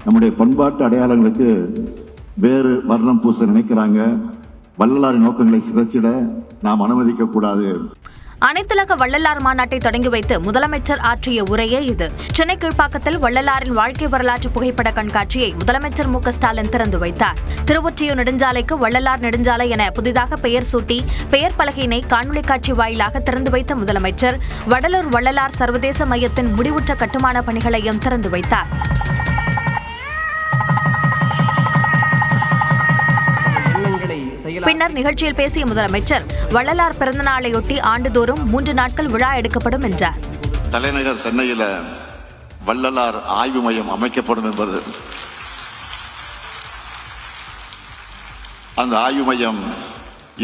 நம்முடைய பண்பாட்டு அடையாளங்களுக்கு வேறு வர்ணம் பூச நினைக்கிறாங்க. வள்ளலாரின் நோக்கங்களை சிதைச்சிட நாம் அனுமதிக்க கூடாது. அனைத்துலக வள்ளலார் மாநாட்டை தொடங்கி வைத்து முதலமைச்சர் ஆற்றிய உரையே இது. சென்னை கீழ்ப்பாக்கத்தில் வள்ளலாரின் வாழ்க்கை வரலாற்று புகைப்பட கண்காட்சியை முதலமைச்சர் மு.க.ஸ்டாலின் திறந்து வைத்தார். திருவொற்றியூர் நெடுஞ்சாலைக்கு வள்ளலார் நெடுஞ்சாலை என புதிதாக பெயர் சூட்டி பெயர் பலகையினை காணொலி காட்சி வாயிலாக திறந்து வைத்த முதலமைச்சர் வடலூர் வள்ளலார் சர்வதேச மையத்தின் முடிவுற்ற கட்டுமான பணிகளையும் திறந்து வைத்தார். பின்னர் நிகழ்ச்சியில் பேசிய முதலமைச்சர் வள்ளலார் பிறந்தநாளையொட்டி ஆண்டுதோறும் 3 நாட்கள் விழா எடுக்கப்படும் என்றார். தலைநகர் சென்னையில் வள்ளலார் ஆய்வு மையம் அமைக்கப்படும் என்பது, அந்த ஆய்வு மையம்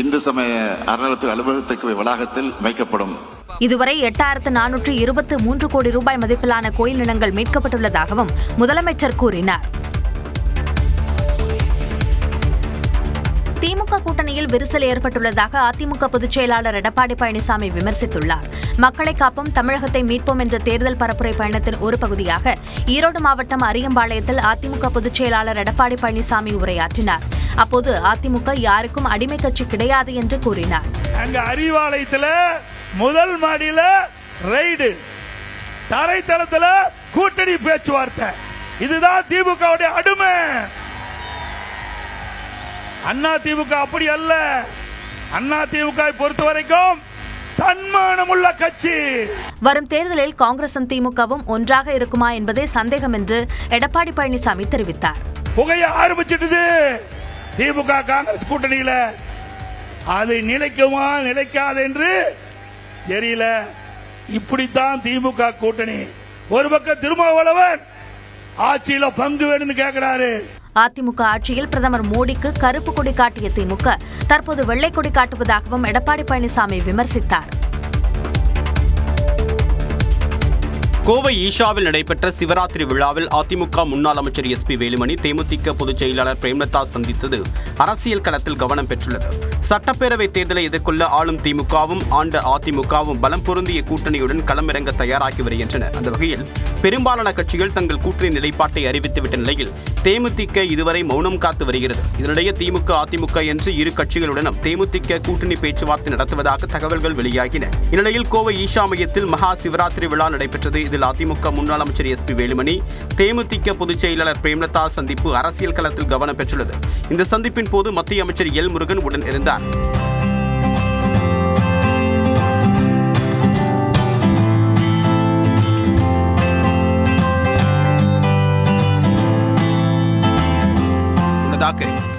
இந்து சமய அறநிலையத்துறை அலுவலகத்துக்கு வளாகத்தில் வைக்கப்படும். இதுவரை 8423 கோடி ரூபாய் மதிப்பிலான கோயில் நிலங்கள் மீட்கப்பட்டுள்ளதாகவும் முதலமைச்சர் கூறினார். திமுக கூட்டணியில் விரிசல் ஏற்பட்டுள்ளதாக அதிமுக பொதுச் செயலாளர் எடப்பாடி பழனிசாமி விமர்சித்துள்ளார். மக்களை காப்போம் தமிழகத்தை மீட்போம் என்ற தேர்தல் பரப்புரை பயணத்தின் ஒரு பகுதியாக ஈரோடு மாவட்டம் அரியம்பாளையத்தில் அதிமுக பொதுச் செயலாளர் எடப்பாடி பழனிசாமி உரையாற்றினார். அப்போது அதிமுக யாருக்கும் அடிமை கட்சி கிடையாது என்று கூறினார். அங்க அறிவாலயத்தில் முதல் மாடியில ரைடு, தரைத்தளத்தில் கூட்டணி பேச்சுவார்த்தை, இதுதான் திமுகவுடைய அடிமை. அண்ணா திமுக அப்படி அல்ல. அண்ணா திமுக பொறுத்த வரைக்கும் தன்மானமுள்ள கட்சி. வரும் தேர்தலில் காங்கிரசும் திமுகவும் ஒன்றாக இருக்குமா என்பதே சந்தேகம் என்று எடப்பாடி பழனிசாமி தெரிவித்தார். புகைய ஆரம்பிச்சிட்டது திமுக காங்கிரஸ் கூட்டணியில. அது நிலைக்குமா நிலைக்காது என்று தெரியல. இப்படித்தான் திமுக கூட்டணி. ஒரு பக்கம் திருமாவளவன் ஆட்சியில பங்கு வேணும்னு கேட்கிறாரு. அதிமுக ஆட்சியில் பிரதமர் மோடிக்கு கருப்பு கொடி காட்டிய திமுக தற்போது வெள்ளை கொடி காட்டுவதாகவும் எடப்பாடி பழனிசாமி விமர்சித்தார். கோவை ஈஷாவில் நடைபெற்ற சிவராத்திரி விழாவில் அதிமுக முன்னாள் அமைச்சர் எஸ்.பி. வேலுமணி தேமுதிக பொதுச் செயலாளர் பிரேமலதா சந்தித்தது அரசியல் களத்தில் கவனம் பெற்றுள்ளது. சட்டப்பேரவை தேர்தலை எதிர்கொள்ள ஆளும் திமுகவும் ஆண்ட அதிமுகவும் பலம் பொருந்திய கூட்டணியுடன் களமிறங்க தயாராகி வருகின்றன. அந்த வகையில் பெரும்பாலான கட்சிகள் தங்கள் கூட்டணி நிலைப்பாட்டை அறிவித்துவிட்ட நிலையில் தேமுதிக இதுவரை மௌனம் காத்து வருகிறது. இதனிடையே திமுக அதிமுக என்று இரு கட்சிகளுடனும் தேமுதிக கூட்டணி பேச்சுவார்த்தை நடத்துவதாக தகவல்கள் வெளியாகின. இந்நிலையில் கோவை ஈஷா மையத்தில் மகா சிவராத்திரி விழா நடைபெற்றது. இதில் அதிமுக முன்னாள் அமைச்சர் எஸ்.பி. வேலுமணி தேமுதிக பொதுச் செயலாளர் பிரேமலதா சந்திப்பு அரசியல் களத்தில் கவனம் பெற்றுள்ளது. இந்த சந்திப்பின் போது மத்திய அமைச்சர் எல். முருகன் உடன் இருந்தார்.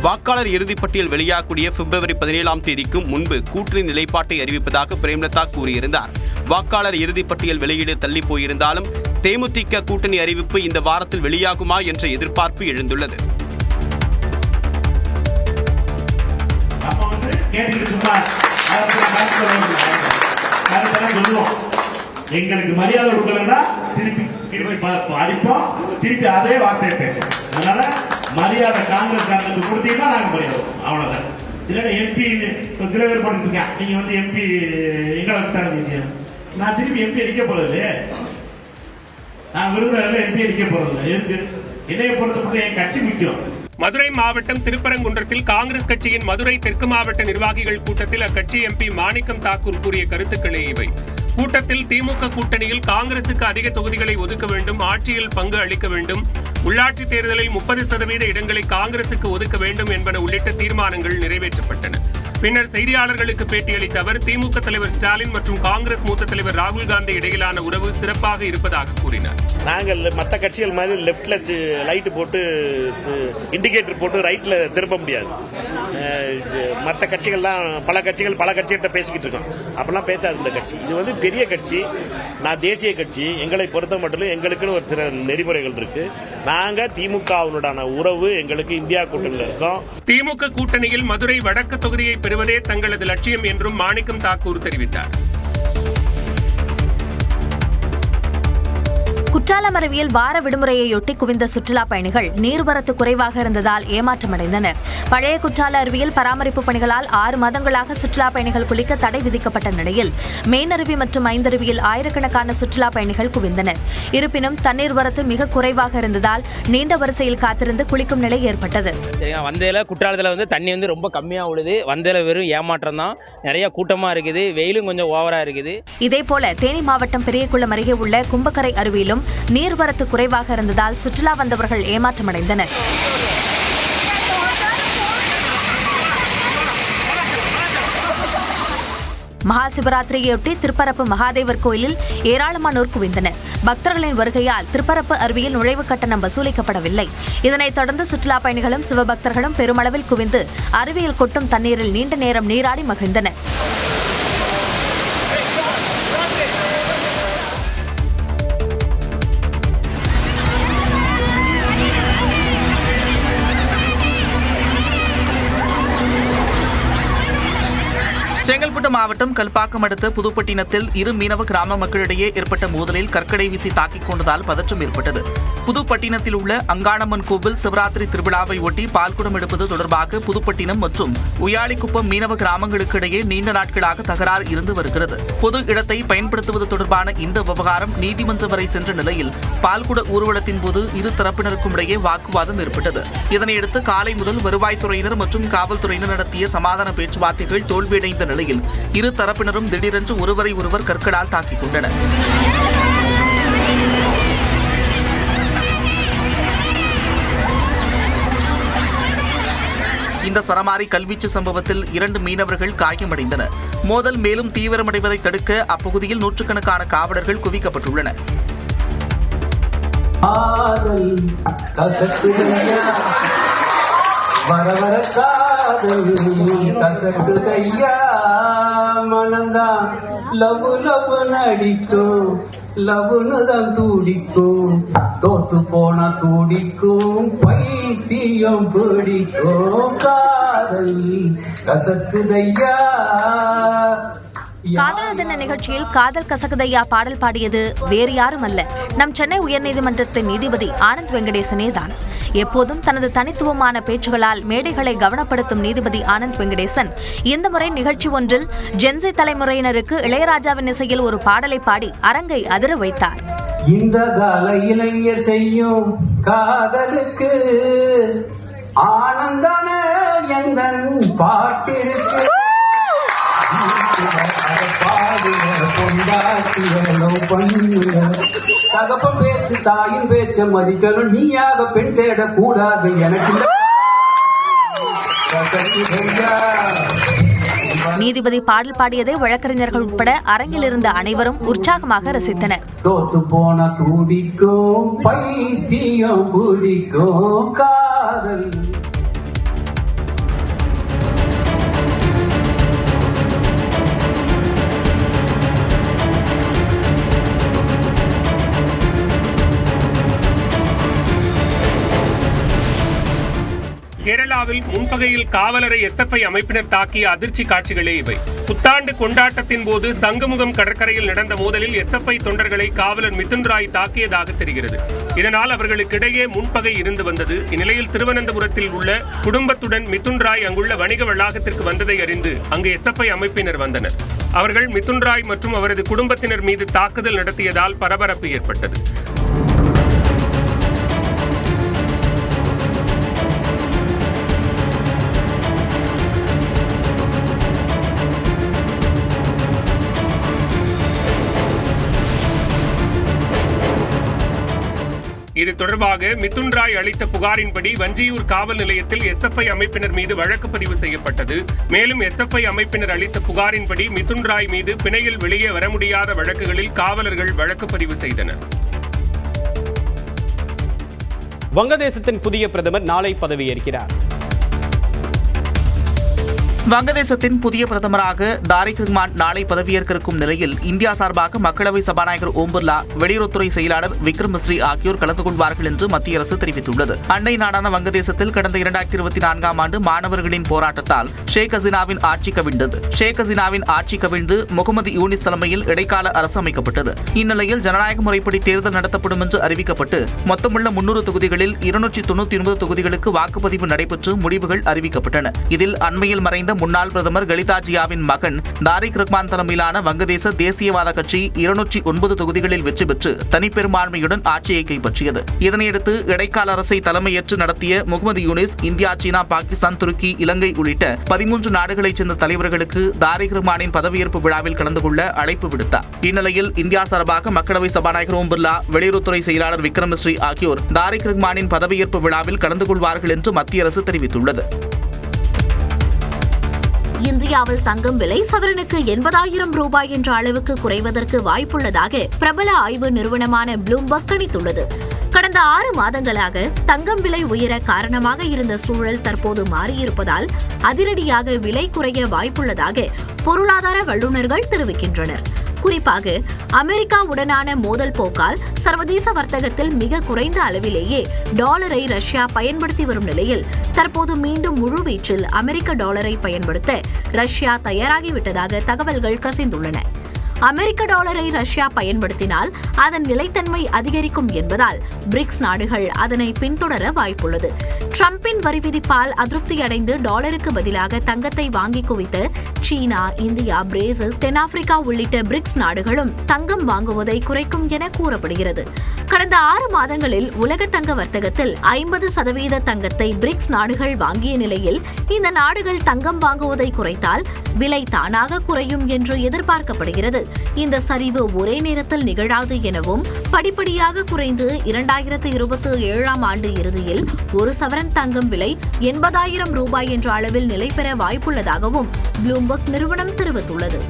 வாக்காளர் இறுதிப்பட்டியல் வெளியாகக்கூடிய பிப்ரவரி 17ஆம் தேதிக்கும் முன்பு கூட்டணி நிலைப்பாட்டை அறிவிப்பதாக பிரேமலதா கூறியிருந்தார். வாக்காளர் இறுதிப்பட்டியல் வெளியீடு தள்ளி போயிருந்தாலும் தேமுதிக கூட்டணி அறிவிப்பு இந்த வாரத்தில் வெளியாகுமா என்ற எதிர்பார்ப்பு எழுந்துள்ளது. எங்களுக்கு மரியாதை கொடுக்கலன்னா திருப்பி அடிப்போம், திருப்பி அதே வார்த்தையை பேசும். அதனால மரியாதை காங்கிரஸ் காரங்களுக்கு கொடுத்தீங்கன்னா நாங்க மரியாதை அவ்வளவுதான். இல்ல எம்பி சில பேர் போட்டுருக்கேன், நீங்க வந்து எம்பி எங்களை வச்சுட்டாங்க. நான் திருப்பி எம்பி அடிக்க போறது, நான் விருதுல எம்பி அடிக்க போறது இருக்கு. இதைய பொறுத்தப்பட்ட என் கட்சி முக்கியம். மதுரை மாவட்டம் திருப்பரங்குன்றத்தில் காங்கிரஸ் கட்சியின் மதுரை தெற்கு மாவட்ட நிர்வாகிகள் கூட்டத்தில் அக்கட்சி எம்பி மாணிக்கம் தாக்கூர் கூறிய கருத்துக்களே இவை. கூட்டத்தில் திமுக கூட்டணியில் காங்கிரசுக்கு அதிக தொகுதிகளை ஒதுக்க வேண்டும், ஆட்சியில் பங்கு அளிக்க வேண்டும், உள்ளாட்சி தேர்தலில் 30% இடங்களை காங்கிரசுக்கு ஒதுக்க வேண்டும் என்பன உள்ளிட்ட தீர்மானங்கள் நிறைவேற்றப்பட்டன. பின்னர் செய்தியாளர்களுக்கு பேட்டியளித்த அவர் திமுக தலைவர் ஸ்டாலின் மற்றும் காங்கிரஸ் மூத்த தலைவர் ராகுல் காந்தி இடையிலான உறவு சிறப்பாக இருப்பதாக கூறினார். நாங்கள் மற்ற கட்சிகள் மாதிரி லெப்ட்ல லைட் போட்டு இண்டிகேட்டர் போட்டு ரைட்ல திரும்ப முடியாது. மற்ற கட்சிகள்லாம் பல கட்சிகிட்ட பேசிக்கிட்டு இருக்கோம். அப்பெல்லாம் பேசாது இந்த கட்சி. இது வந்து பெரிய கட்சி. நான் தேசிய கட்சி. எங்களை பொறுத்த மட்டும் எங்களுக்குன்னு ஒரு சில நெறிமுறைகள் இருக்கு. நாங்க திமுகவுடனான உறவு எங்களுக்கு இந்தியா கூட்டணியில் இருக்கோம். திமுக கூட்டணியில் மதுரை வடக்கு தொகுதியை பெறுவதே தங்களது லட்சியம் என்றும் மாணிக்கம் தாக்கூர் தெரிவித்தார். குற்றாலம் அருவியில் வார விடுமுறையொட்டி குவிந்த சுற்றுலா பயணிகள் நீர்வரத்து குறைவாக இருந்ததால் ஏமாற்றமடைந்தனர். பழைய குற்றால அருவியில் பராமரிப்பு பணிகளால் 6 மாதங்களாக சுற்றுலா பயணிகள் குளிக்க தடை விதிக்கப்பட்ட நிலையில் மெயினருவி மற்றும் ஐந்தருவியில் ஆயிரக்கணக்கான சுற்றுலா பயணிகள் குவிந்தனர். இருப்பினும் தண்ணீர் வரத்து மிக குறைவாக இருந்ததால் நீண்ட வரிசையில் காத்திருந்து குளிக்கும் நிலை ஏற்பட்டது. வந்ததில் குற்றாலத்தில் தண்ணி ரொம்ப கம்மியாக விடுது. வந்ததில் வெறும் ஏமாற்றம் தான். நிறைய கூட்டமாக இருக்குது. வெயிலும் கொஞ்சம் ஓவராக இருக்குது. இதேபோல தேனி மாவட்டம் பெரியகுளம் அருகே உள்ள கும்பக்கரை அருவியிலும் நீர்வரத்து குறைவாக இருந்ததால் சுற்றுலா வந்தவர்கள் ஏமாற்றமடைந்தனர். மகாசிவராத்திரியொட்டி திருப்பரப்பு மகாதேவர் கோயிலில் ஏராளமானோர் குவிந்தனர். பக்தர்களின் வருகையால் திருப்பரப்பு அருவியில் நுழைவு கட்டணம் வசூலிக்கப்படவில்லை. இதனைத் தொடர்ந்து சுற்றுலா பயணிகளும் சிவபக்தர்களும் பெருமளவில் குவிந்து அருவியில் கொட்டும் தண்ணீரில் நீண்ட நேரம் நீராடி மகிழ்ந்தனர். செங்கல்பட்டு மாவட்டம் கல்பாக்கம் அடுத்த புதுப்பட்டினத்தில் 2 மீனவ கிராம மக்களிடையே ஏற்பட்ட மோதலில் கற்கடை வீசி தாக்கிக் கொண்டதால் பதற்றம் ஏற்பட்டது. புதுப்பட்டினத்தில் உள்ள அங்காளம்மன் கோவில் சிவராத்திரி திருவிழாவை ஒட்டி பால்குடம் எடுப்பது தொடர்பாக புதுப்பட்டினம் மற்றும் உயாளிக்குப்பம் மீனவ கிராமங்களுக்கு இடையே நீண்ட நாட்களாக தகராறு இருந்து வருகிறது. பொது இடத்தை பயன்படுத்துவது தொடர்பான இந்த விவகாரம் நீதிமன்றம் வரை சென்ற நிலையில் பால்குட ஊர்வலத்தின் போது இரு தரப்பினருக்கும் இடையே வாக்குவாதம் ஏற்பட்டது. இதனையடுத்து காலை முதல் வருவாய்த்துறையினர் மற்றும் காவல்துறையினர் நடத்திய சமாதான பேச்சுவார்த்தைகள் தோல்வியடைந்த நிலையில் இரு தரப்பினரும் திடீரென்று ஒருவரை ஒருவர் கற்களால் தாக்கிக் கொண்டனர். இந்த சரமாரி கல்வீச்சு சம்பவத்தில் 2 மீனவர்கள் காயமடைந்தனர். மோதல் மேலும் தீவிரமடைவதை தடுக்க அப்பகுதியில் நூற்றுக்கணக்கான காவலர்கள் குவிக்கப்பட்டுள்ளனர். மனந்தான் லவ் லவ் நடிக்கும் லவ்னுதான் துடிக்கும் தோத்து போன துடிக்கும் பைத்தியம் பிடிக்கும் காதல் கசக்குதையா. காதலர் தின நிகழ்ச்சியில் காதல் கசகதையா பாடல் பாடியது வேறு யாரும் அல்ல, நம் சென்னை உயர்நீதிமன்றத்தின் நீதிபதி ஆனந்த் வெங்கடேசனே தான். எப்போதும் தனது தனித்துவமான பேச்சுகளால் மேடைகளை கவனப்படுத்தும் நீதிபதி ஆனந்த் வெங்கடேசன் இந்த முறை நிகழ்ச்சி ஒன்றில் ஜென்சி தலைமுறையினருக்கு இளையராஜாவின் இசையில் ஒரு பாடலை பாடி அரங்கை அதிர வைத்தார். இந்த கால இளைஞர் செய்யும் காதலுக்கு ஆனந்தமே எந்தன் பாட்டிற்கு தகப்பன் பேச்சு தாயின் பேச்ச மதிக்கணும், நீயாக பெண் தேடக்கூடாது எனக்கு. நீதிபதி பாடல் பாடியதை வழக்கறிஞர்கள் உட்பட அரங்கில் இருந்த அனைவரும் உற்சாகமாக ரசித்தனர். தோத்து போன துடிக்கும் பைத்தியம் பிடிக்கும் காதல். கேரளாவில் முன்பகையில் காவலரை எஸ்எஃப்ஐ அமைப்பினர் தாக்கிய அதிர்ச்சி காட்சிகளே இவை. புத்தாண்டு கொண்டாட்டத்தின் போது சங்குமுகம் கடற்கரையில் நடந்த மோதலில் எஸ்எஃப்ஐ தொண்டர்களை காவலர் மிதுன் ராய் தாக்கியதாக தெரிகிறது. இதனால் அவர்களுக்கிடையே முன்பகை இருந்து வந்தது. இந்நிலையில் திருவனந்தபுரத்தில் உள்ள குடும்பத்துடன் மிதுன் ராய் அங்குள்ள வணிக வளாகத்திற்கு வந்ததை அறிந்து அங்கு எஸ்எஃப்ஐ அமைப்பினர் வந்தனர். அவர்கள் மிதுன் ராய் மற்றும் அவரது குடும்பத்தினர் மீது தாக்குதல் நடத்தியதால் பரபரப்பு ஏற்பட்டது. இது தொடர்பாக மிதுன் ராய் அளித்த புகாரின்படி வஞ்சியூர் காவல் நிலையத்தில் எஸ்எஃப்ஐ அமைப்பினர் மீது வழக்கு பதிவு செய்யப்பட்டது. மேலும் எஸ்எஃப்ஐ அமைப்பினர் அளித்த புகாரின்படி மிதுன் ராய் மீது பிணையில் வெளியே வர முடியாத வழக்குகளில் காவலர்கள் வழக்கு பதிவு செய்தனர். வங்கதேசத்தின் புதிய பிரதமர் நாளை பதவியேற்கிறார். வங்கதேசத்தின் புதிய பிரதமராக தாரிக் ரஹ்மான் நாளை பதவியேற்க இருக்கும் நிலையில் இந்தியா சார்பாக மக்களவை சபாநாயகர் ஓம் பிர்லா, வெளியுறவுத்துறை செயலாளர் விக்ரம் மிஸ்ரி ஆகியோர் கலந்து கொள்வார்கள் என்று மத்திய அரசு தெரிவித்துள்ளது. அண்டை நாடான வங்கதேசத்தில் கடந்த 2024ஆம் ஆண்டு மாணவர்களின் போராட்டத்தால் ஷேக் ஹசீனாவின் ஆட்சி கவிழ்ந்தது. ஷேக் ஹசீனாவின் ஆட்சி கவிழ்ந்து முகமது யூனிஸ் தலைமையில் இடைக்கால அரசு அமைக்கப்பட்டது. இந்நிலையில் ஜனநாயக முறைப்படி தேர்தல் நடத்தப்படும் என்று அறிவிக்கப்பட்டு மொத்தமுள்ள 300 தொகுதிகளில் 299 தொகுதிகளுக்கு வாக்குப்பதிவு நடைபெற்று முடிவுகள் அறிவிக்கப்பட்டன. இதில் அண்மையில் மறைந்த முன்னாள் பிரதமர் கலிதா ஜியாவின் மகன் தாரிக் ரஹ்மான் தலைமையிலான வங்கதேச தேசியவாத கட்சி 209 தொகுதிகளில் வெற்றி பெற்று தனிப்பெரும்பான்மையுடன் ஆட்சியை கைப்பற்றியது. இதனையடுத்து இடைக்கால அரசை தலைமையேற்று நடத்திய முகமது யூனிஸ் இந்தியா, சீனா, பாகிஸ்தான், துருக்கி, இலங்கை உள்ளிட்ட 13 நாடுகளைச் சேர்ந்த தலைவர்களுக்கு தாரிக் ரஹ்மானின் பதவியேற்பு விழாவில் கலந்து கொள்ள அழைப்பு விடுத்தார். இந்நிலையில் இந்தியா சார்பாக மக்களவை சபாநாயகர் ஓம் பிர்லா, வெளியுறவுத்துறை செயலாளர் விக்ரம் மிஸ்ரி ஆகியோர் தாரிக் ரஹ்மானின் பதவியேற்பு விழாவில் கலந்து கொள்வார்கள் என்று மத்திய அரசு தெரிவித்துள்ளது. இந்தியாவில் தங்கம் விலை சவரனுக்கு 80,000 ரூபாய் என்ற அளவுக்கு குறைவதற்கு வாய்ப்புள்ளதாக பிரபல ஆய்வு நிறுவனமான ப்ளூம்பர்க் கணித்துள்ளது. கடந்த 6 மாதங்களாக தங்கம் விலை உயர காரணமாக இருந்த சூழல் தற்போது மாறியிருப்பதால் அதிரடியாக விலை குறைய வாய்ப்புள்ளதாக பொருளாதார வல்லுநர்கள் தெரிவிக்கின்றனர். குறிப்பாக அமெரிக்காவுடனான மோதல் போக்கால் சர்வதேச வர்த்தகத்தில் மிக குறைந்த அளவிலேயே டாலரை ரஷ்யா பயன்படுத்தி வரும் நிலையில் தற்போது மீண்டும் முழுவீச்சில் அமெரிக்க டாலரை பயன்படுத்த ரஷ்யா தயாராகிவிட்டதாக தகவல்கள் கசிந்துள்ளன. அமெரிக்க டாலரை ரஷ்யா பயன்படுத்தினால் அதன் நிலைத்தன்மை அதிகரிக்கும் என்பதால் பிரிக்ஸ் நாடுகள் அதனை பின்தொடர வாய்ப்புள்ளது. டிரம்பின் வரி விதிப்பால் அதிருப்தியடைந்து டாலருக்கு பதிலாக தங்கத்தை வாங்கி குவித்த சீனா, இந்தியா, பிரேசில், தென்னாப்பிரிக்கா உள்ளிட்ட பிரிக்ஸ் நாடுகளும் தங்கம் வாங்குவதை குறைக்கும் என கூறப்படுகிறது. கடந்த 6 மாதங்களில் உலக தங்க வர்த்தகத்தில் 50% தங்கத்தை பிரிக்ஸ் நாடுகள் வாங்கிய நிலையில் இந்த நாடுகள் தங்கம் வாங்குவதை குறைத்தால் விலை தானாக குறையும் என்று எதிர்பார்க்கப்படுகிறது. இந்த சரிவு ஒரே நேரத்தில் நிகழாது எனவும் படிப்படியாக குறைந்து 2027ஆம் ஆண்டு இறுதியில் 1 சவரன் தங்கம் விலை 80,000 ரூபாய் என்ற அளவில் நிலை பெற வாய்ப்புள்ளதாகவும் ப்ளூம்பர்க் நிறுவனம் தெரிவித்துள்ளது.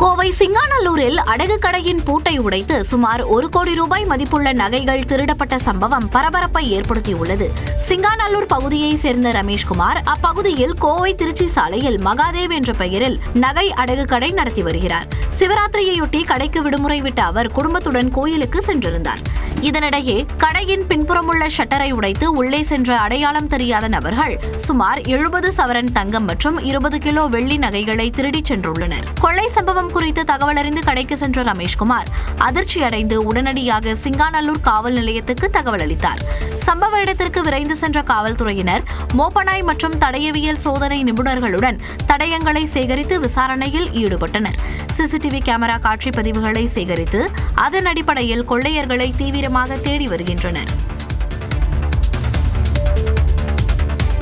கோவை சிங்காநல்லூரில் அடகு கடையின் பூட்டை உடைத்து சுமார் 1 கோடி ரூபாய் மதிப்புள்ள நகைகள் திருடப்பட்ட சம்பவம் பரபரப்பை ஏற்படுத்தியுள்ளது. சிங்காநல்லூர் பகுதியைச் சேர்ந்த ரமேஷ்குமார் அப்பகுதியில் கோவை திருச்சி சாலையில் மகாதேவ் என்ற பெயரில் நகை அடகு கடை நடத்தி வருகிறார். சிவராத்திரியையொட்டி கடைக்கு விடுமுறை விட்ட அவர் குடும்பத்துடன் கோயிலுக்கு சென்றிருந்தார். இதனிடையே கடையின் பின்புறமுள்ள ஷட்டரை உடைத்து உள்ளே சென்ற அடையாளம் தெரியாத நபர்கள் சுமார் 70 சவரன் தங்கம் மற்றும் 20 கிலோ வெள்ளி நகைகளை திருடிச் சென்றுள்ளனர். கொள்ளை சம்பவம் குறித்து தகவல் அறிந்து கடைக்கு சென்ற ரமேஷ்குமார் அதிர்ச்சியடைந்து உடனடியாக சிங்காநல்லூர் காவல் நிலையத்துக்கு தகவல் அளித்தார். சம்பவ இடத்திற்கு விரைந்து சென்ற காவல்துறையினர் மோப்பனாய் மற்றும் தடயவியல் சோதனை நிபுணர்களுடன் தடயங்களை சேகரித்து விசாரணையில் ஈடுபட்டனர். சிசிடிவி கேமரா காட்சி பதிவுகளை சேகரித்து அதன் அடிப்படையில் கொள்ளையர்களை தீவிரமாக தேடி வருகின்றனர்.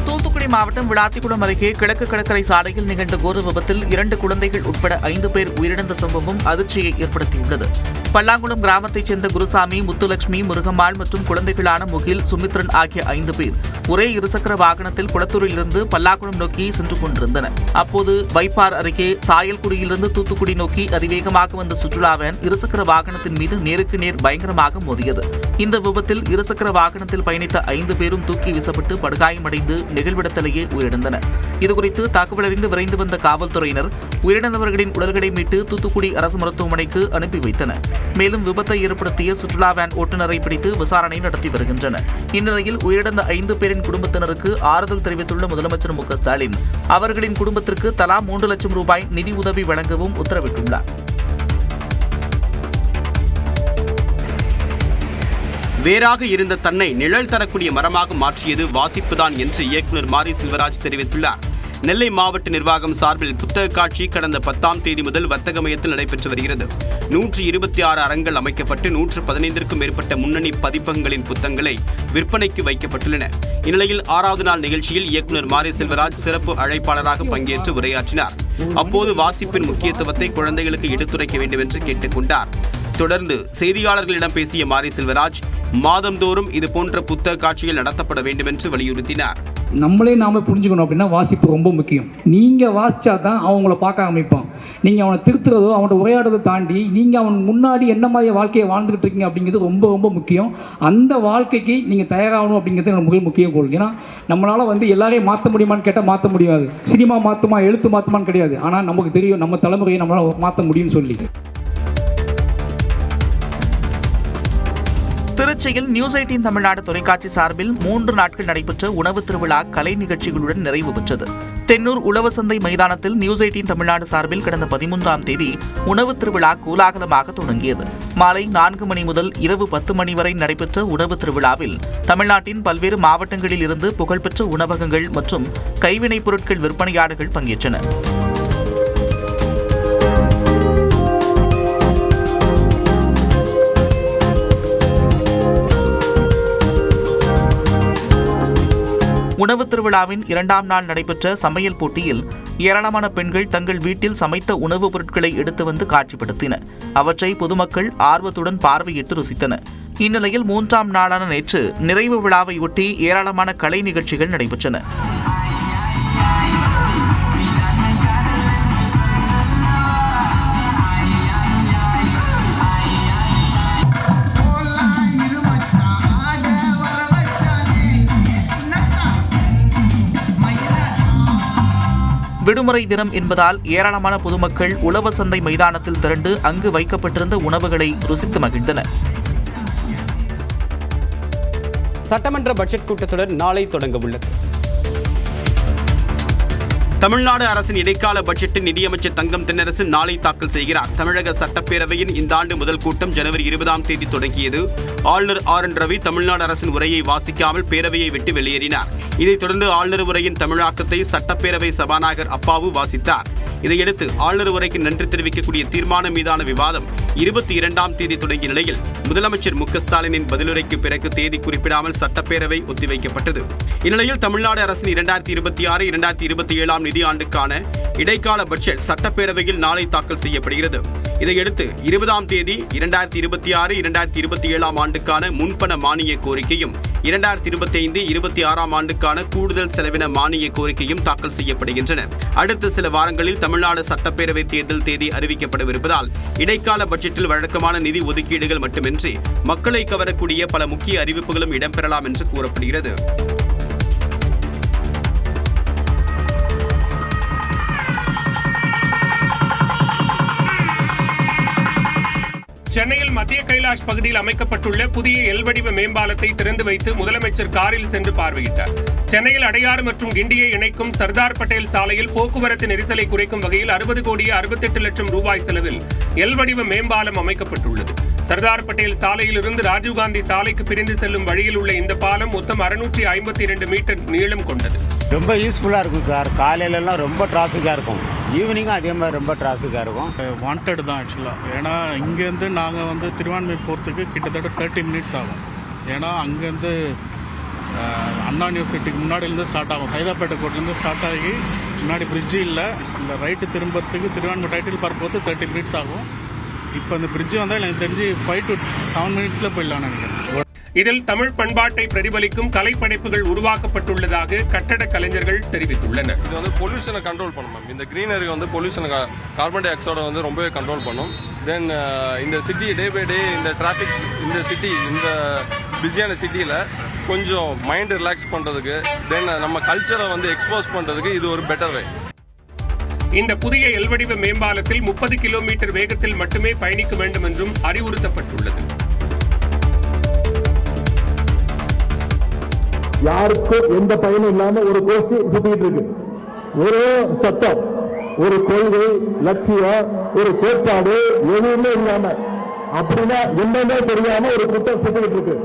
தூத்துக்குடி மாவட்டம் விளாத்திக்குளம் அருகே கிழக்கு கடற்கரை சாலையில் நிகழ்ந்த கோர விபத்தில் 2 குழந்தைகள் உட்பட 5 பேர் உயிரிழந்த சம்பவம் அதிர்ச்சியை ஏற்படுத்தியுள்ளது. பல்லாங்குளம் கிராமத்தைச் சேர்ந்த குருசாமி, முத்துலட்சுமி, முருகம்மாள் மற்றும் குழந்தைகளான முகில், சுமித்ரன் ஆகிய 5 பேர் ஒரே இருசக்கர வாகனத்தில் குளத்தூரிலிருந்து பல்லாக்குளம் நோக்கி சென்று கொண்டிருந்தனர். அப்போது வைப்பார் அருகே சாயல்குடியிலிருந்து தூத்துக்குடி நோக்கி அதிவேகமாக வந்த சுற்றுலா வேன் இருசக்கர வாகனத்தின் மீது நேருக்கு நேர் பயங்கரமாக மோதியது. இந்த விபத்தில் இருசக்கர வாகனத்தில் பயணித்த 5 பேரும் தூக்கி வீசப்பட்டு படுகாயமடைந்து நிகழ்விடத்திலேயே உயிரிழந்தனர். இதுகுறித்து தகவல் அறிந்து விரைந்து வந்த காவல்துறையினர் உயிரிழந்தவர்களின் உடல்களை மீட்டு தூத்துக்குடி அரசு மருத்துவமனைக்கு அனுப்பி வைத்தனர். மேலும் விபத்தை ஏற்படுத்திய சுற்றுலா வேன் ஓட்டுநரை பிடித்து விசாரணை நடத்தி வருகின்றனர். இந்நிலையில் உயிரிழந்த 5 பேரின் குடும்பத்தினருக்கு ஆறுதல் தெரிவித்துள்ள முதலமைச்சர் மு க ஸ்டாலின் அவர்களின் குடும்பத்திற்கு தலா 3 லட்சம் ரூபாய் நிதி உதவி வழங்கவும் உத்தரவிட்டுள்ளார். வேறாக இருந்த தன்னை நிழல் தரக்கூடிய மரமாக மாற்றியது வாசிப்புதான் என்று இயக்குநர் மாரி செல்வராஜ் தெரிவித்துள்ளார். நெல்லை மாவட்ட நிர்வாகம் சார்பில் புத்தக காட்சி கடந்த 10ஆம் தேதி முதல் வர்த்தக மையத்தில் நடைபெற்று வருகிறது. 126 அரங்குகள் அமைக்கப்பட்டு 115க்கும் மேற்பட்ட முன்னணி பதிப்பகங்களின் புத்தகங்களை விற்பனைக்கு வைக்கப்பட்டுள்ளன. இந்நிலையில் 6வது நாள் நிகழ்ச்சியில் இயக்குநர் மாரி செல்வராஜ் சிறப்பு அழைப்பாளராக பங்கேற்று உரையாற்றினார். அப்போது வாசிப்பின் முக்கியத்துவத்தை குழந்தைகளுக்கு எடுத்துரைக்க வேண்டும் என்று கேட்டுக் கொண்டார். தொடர்ந்து செய்தியாளர்களிடம் பேசிய மாரி செல்வராஜ் மாதந்தோறும் இதுபோன்ற புத்தக காட்சிகள் நடத்தப்பட வேண்டும் என்று வலியுறுத்தினார். நம்மளே நாம புரிஞ்சுக்கணும் அப்படின்னா வாசிப்பு ரொம்ப முக்கியம். நீங்கள் வாசித்தா தான் அவங்கள பார்க்க ஆரம்பிப்பான். நீங்கள் அவனை திருத்துறதோ அவன்கிட்ட உரையாடுறதை தாண்டி நீங்கள் அவன் முன்னாடி என்ன மாதிரி வாழ்க்கையை வாழ்ந்துகிட்டு இருக்கீங்க அப்படிங்கிறது ரொம்ப ரொம்ப முக்கியம். அந்த வாழ்க்கைக்கு நீங்கள் தயாராகணும் அப்படிங்கிறது எனக்கு முக்கியம் கோல். ஏன்னா நம்மளால் எல்லாரையும் மாற்ற முடியுமான்னு கேட்டால் மாற்ற முடியாது. சினிமா மாற்றுமா எழுத்து மாற்றுமான்னு கிடையாது. ஆனால் நமக்கு தெரியும் நம்ம தலைமுறையை நம்மளால் மாற்ற முடியும்னு சொல்லி. திருச்சியில் நியூஸ் 18 தமிழ்நாடு தொலைக்காட்சி சார்பில் 3 நாட்கள் நடைபெற்ற உணவு திருவிழா கலை நிகழ்ச்சிகளுடன் நிறைவு பெற்றது. தென்னூர் உழவசந்தை மைதானத்தில் நியூஸ் 18 தமிழ்நாடு சார்பில் கடந்த 13ஆம் தேதி உணவு திருவிழா கோலாகலமாக தொடங்கியது. மாலை 4 மணி முதல் இரவு 10 மணி வரை நடைபெற்ற உணவு திருவிழாவில் தமிழ்நாட்டின் பல்வேறு மாவட்டங்களில் இருந்து புகழ்பெற்ற உணவகங்கள் மற்றும் கைவினைப் பொருட்கள் விற்பனையாளர்கள் பங்கேற்றனர். உணவு திருவிழாவின் 2ஆம் நாள் நடைபெற்ற சமையல் போட்டியில் ஏராளமான பெண்கள் தங்கள் வீட்டில் சமைத்த உணவுப் பொருட்களை எடுத்து வந்து காட்சிப்படுத்தினர். அவற்றை பொதுமக்கள் ஆர்வத்துடன் பார்வையிட்டு ருசித்தனர். இந்நிலையில் 3ஆம் நாளான நேற்று நிறைவு விழாவையொட்டி ஏராளமான கலை நிகழ்ச்சிகள் நடைபெற்றன. விடுமுறை தினம் என்பதால் ஏராளமான பொதுமக்கள் உழவசந்தை மைதானத்தில் திரண்டு அங்கு வைக்கப்பட்டிருந்த உணவுகளை ருசித்து மகிழ்ந்தனர். சட்டமன்ற பட்ஜெட் கூட்டத்தொடர் நாளை தொடங்க உள்ளது. தமிழ்நாடு அரசின் இடைக்கால பட்ஜெட்டில் நிதியமைச்சர் தங்கம் தென்னரசு நாளை தாக்கல் செய்கிறார். தமிழக சட்டப்பேரவையின் இந்த ஆண்டு முதல் கூட்டம் ஜனவரி 20ஆம் தேதி தொடங்கியது. ஆளுநர் RN ரவி தமிழ்நாடு அரசின் உரையை வாசிக்காமல் பேரவையை விட்டு வெளியேறினார். இதைத் தொடர்ந்து ஆளுநர் உரையின் தமிழாக்கத்தை சட்டப்பேரவை சபாநாயகர் அப்பாவு வாசித்தார். இதையடுத்து ஆளுநர் உரைக்கு நன்றி தெரிவிக்கக்கூடிய தீர்மானம் மீதான விவாதம் 22ஆம் தேதி தொடங்கிய நிலையில் முதலமைச்சர் மு.க.ஸ்டாலினின் பதிலுரைக்கு பிறகு தேதி குறிப்பிடாமல் சட்டப்பேரவை ஒத்திவைக்கப்பட்டது. இந்நிலையில் தமிழ்நாடு அரசின் 2026-2027 நிதி ஆண்டுக்கான இடைக்கால பட்ஜெட் சட்டப்பேரவையில் நாளை தாக்கல் செய்யப்படுகிறது. இதையடுத்து 20ஆம் தேதி 2026-2027 ஆண்டுக்கான முன்பண மானிய கோரிக்கையும் 2025-26 ஆண்டுக்கான கூடுதல் செலவின மானிய கோரிக்கையும் தாக்கல் செய்யப்படுகின்றன. அடுத்த சில வாரங்களில் தமிழ்நாடு சட்டப்பேரவை தேர்தல் தேதி அறிவிக்கப்படவிருப்பதால் இடைக்கால பட்ஜெட்டில் வழக்கமான நிதி ஒதுக்கீடுகள் மட்டுமின்றி மக்களை கவரக்கூடிய பல முக்கிய அறிவிப்புகளும் இடம்பெறலாம் என்று கூறப்படுகிறது. சென்னையில் மத்திய கைலாஷ் பகுதியில் அமைக்கப்பட்டுள்ள புதிய எல் வடிவ மேம்பாலத்தை திறந்து வைத்து முதலமைச்சர் காரில் சென்று பார்வையிட்டார். சென்னையில் அடையாறு மற்றும் கிண்டியை இணைக்கும் சர்தார் பட்டேல் சாலையில் போக்குவரத்து நெரிசலை குறைக்கும் வகையில் 60,68,00,000 ரூபாய் செலவில் எல் வடிவ மேம்பாலம் அமைக்கப்பட்டுள்ளது. சர்தார் பட்டேல் சாலையிலிருந்து ராஜீவ்காந்தி சாலைக்கு பிரிந்து செல்லும் வழியில் உள்ள இந்த பாலம் மொத்தம் 652 மீட்டர் நீளம் கொண்டது. ரொம்ப யூஸ்ஃபுல்லாக இருக்கும் சார். காலையிலலாம் ரொம்ப டிராஃபிக்காக இருக்கும், ஈவினிங்கும் அதே மாதிரி ரொம்ப டிராஃபிக்காக இருக்கும். வாண்டட் தான் ஆக்சுவலாக. ஏன்னா இங்கேருந்து நாங்கள் திருவான்மை போகிறதுக்கு கிட்டத்தட்ட 30 மினிட்ஸ் ஆகும். ஏன்னா அங்கேருந்து அண்ணா யூனிவர்சிட்டிக்கு முன்னாடியிலேருந்து ஸ்டார்ட் ஆகும். சைதாப்பேட்டை கோட்லேருந்து ஸ்டார்ட் ஆகி முன்னாடி பிரிட்ஜு இல்லை ரைட்டு திரும்புறதுக்கு திருவான்மை டைட்டில் பார்க் போகிறது 30 மினிட்ஸ் ஆகும். இப்போ இந்த பிரிட்ஜு வந்தால் எனக்கு தெரிஞ்சு 5 to 7 மினிட்ஸில் போயிடலாம் நினைக்கிறேன். இதில் தமிழ் பண்பாட்டை பிரதிபலிக்கும் கலைப்படைப்புகள் உருவாக்கப்பட்டுள்ளதாக கட்டட கலைஞர்கள் தெரிவித்துள்ளனர். இது பொல்யூஷனை கண்ட்ரோல் பண்ணும். இந்த கிரீனரி பொல்யூஷனை கார்பன் டை ஆக்சைடை ரொம்பவே கண்ட்ரோல் பண்ணும். தென் இந்த சிட்டி டே பை டே இந்த டிராஃபிக் இந்த சிட்டி இந்த பிஸியான சிட்டியில் கொஞ்சம் மைண்ட் ரிலாக்ஸ் பண்ணுறதுக்கு தென் நம்ம கல்ச்சரை எக்ஸ்போஸ் பண்ணுறதுக்கு இது ஒரு பெட்டர் வே. இந்த புதிய எல்வடிவ மேம்பாலத்தில் 30 கிலோமீட்டர் வேகத்தில் மட்டுமே பயணிக்க வேண்டும் என்றும் அறிவுறுத்தப்பட்டுள்ளது. யாருக்கும் எந்த பயனும் இல்லாம ஒரு கோஷ்டி சுத்திட்டு இருக்கு. ஒரு சட்டம், ஒரு கொள்கை, லட்சியம், ஒரு கோட்பாடு எதுவுமே இல்லாம அப்படின்னா என்னன்னே தெரியாம ஒரு கூட்டம் சுத்திட்டு இருக்கு.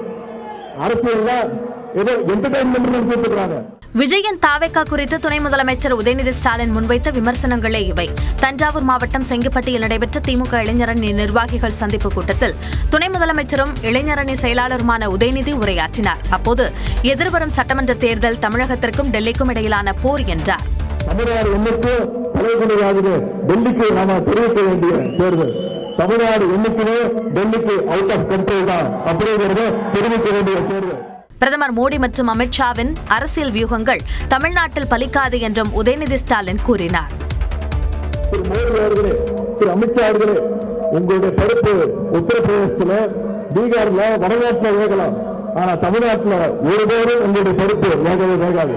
அரசியல் ஏதோ என்டர்டைன்மெண்ட் கூப்பிடுறாங்க. விஜயின் தாவேக்கா குறித்து துணை முதலமைச்சர் உதயநிதி ஸ்டாலின் முன்வைத்த விமர்சனங்களே இவை. தஞ்சாவூர் மாவட்டம் செங்கிப்பட்டியில் நடைபெற்ற திமுக இளைஞரணி நிர்வாகிகள் சந்திப்பு கூட்டத்தில் துணை முதலமைச்சரும் இளைஞரணி செயலாளருமான உதயநிதி உரையாற்றினார். அப்போது எதிர்வரும் சட்டமன்ற தேர்தல் தமிழகத்திற்கும் டெல்லிக்கும் இடையிலான போர் என்றார். தமிழ்நாடு என்னைக்கு தலைமுறையாகுது, டெல்லிக்கு நாம தெரிவிக்க வேண்டிய தேர்தல். தமிழ்நாடு என்னைக்குமே டெல்லிக்கு அவுட் ஆஃப் கண்ட்ரோல் தான் அப்படிங்கிறத தெரிவிக்க வேண்டிய தேர்தல். பிரதமர் மோடி மற்றும் அமித்ஷாவின் அரசியல் வியூகங்கள் தமிழ்நாட்டில் பலிக்காது என்றும் உதயநிதி ஸ்டாலின் கூறினார். திரு மோடி அவர்களே, திரு அமித்ஷா அவர்களே, உங்களுடைய பருப்பு உத்தரப்பிரதேசத்துல, பீகார்ல, வடநாட்டில் வேகலாம். ஆனா தமிழ்நாட்டில் ஒருபோதும் உங்களுடைய பருப்பு வேகவே வேகாது.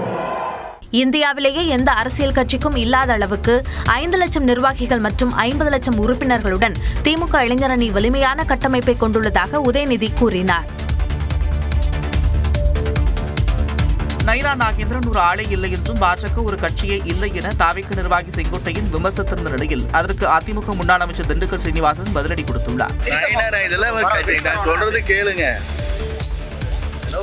இந்தியாவிலேயே எந்த அரசியல் கட்சிக்கும் இல்லாத அளவுக்கு 5 லட்சம் நிர்வாகிகள் மற்றும் 50 லட்சம் உறுப்பினர்களுடன் திமுக இளைஞரணி வலிமையான கட்டமைப்பை கொண்டுள்ளதாக உதயநிதி கூறினார். நைனா நாகேந்திரன் ஒரு ஆளே இல்லை என்றும் பாஜக ஒரு கட்சியே இல்லை என தாவேக நிர்வாகி செங்கோட்டையன் விமர்சித்திருந்த நிலையில் அதற்கு அதிமுக முன்னாள் அமைச்சர் திண்டுக்கல் சீனிவாசன் பதிலடி கொடுத்துள்ளார். சொல்றது கேளுங்க,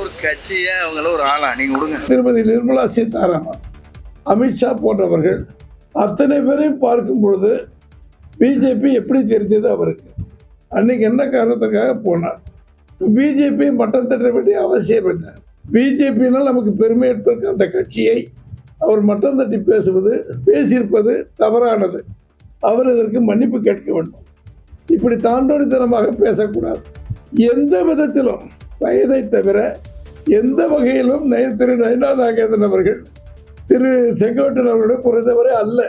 ஒரு கட்சியா அவங்கள ஒரு ஆளா நீங்க விடுங்க. திருமதி நிர்மலா சீதாராமன், அமித்ஷா போன்றவர்கள் அத்தனை பேரையும் பார்க்கும் பொழுது பிஜேபி எப்படி தெரிஞ்சது அவருக்கு? அன்னைக்கு என்ன காரணத்துக்காக போனார்? பிஜேபி மட்டம் தட்ட வேண்டிய அவசியம் என்ன? பிஜேபியினால் நமக்கு பெருமை ஏற்பட்ட அந்த கட்சியை அவர் மட்டம் தட்டி பேசியிருப்பது தவறானது. அவர் இதற்கு மன்னிப்பு கேட்க வேண்டும். இப்படி தாண்டோடித்தனமாக பேசக்கூடாது. எந்த விதத்திலும் வயதை தவிர எந்த வகையிலும் திரு நயினா நாகேந்திரன் அவர்கள் திரு செங்கோட்டையன் அவர்களுடைய குறைந்தவரை அல்ல.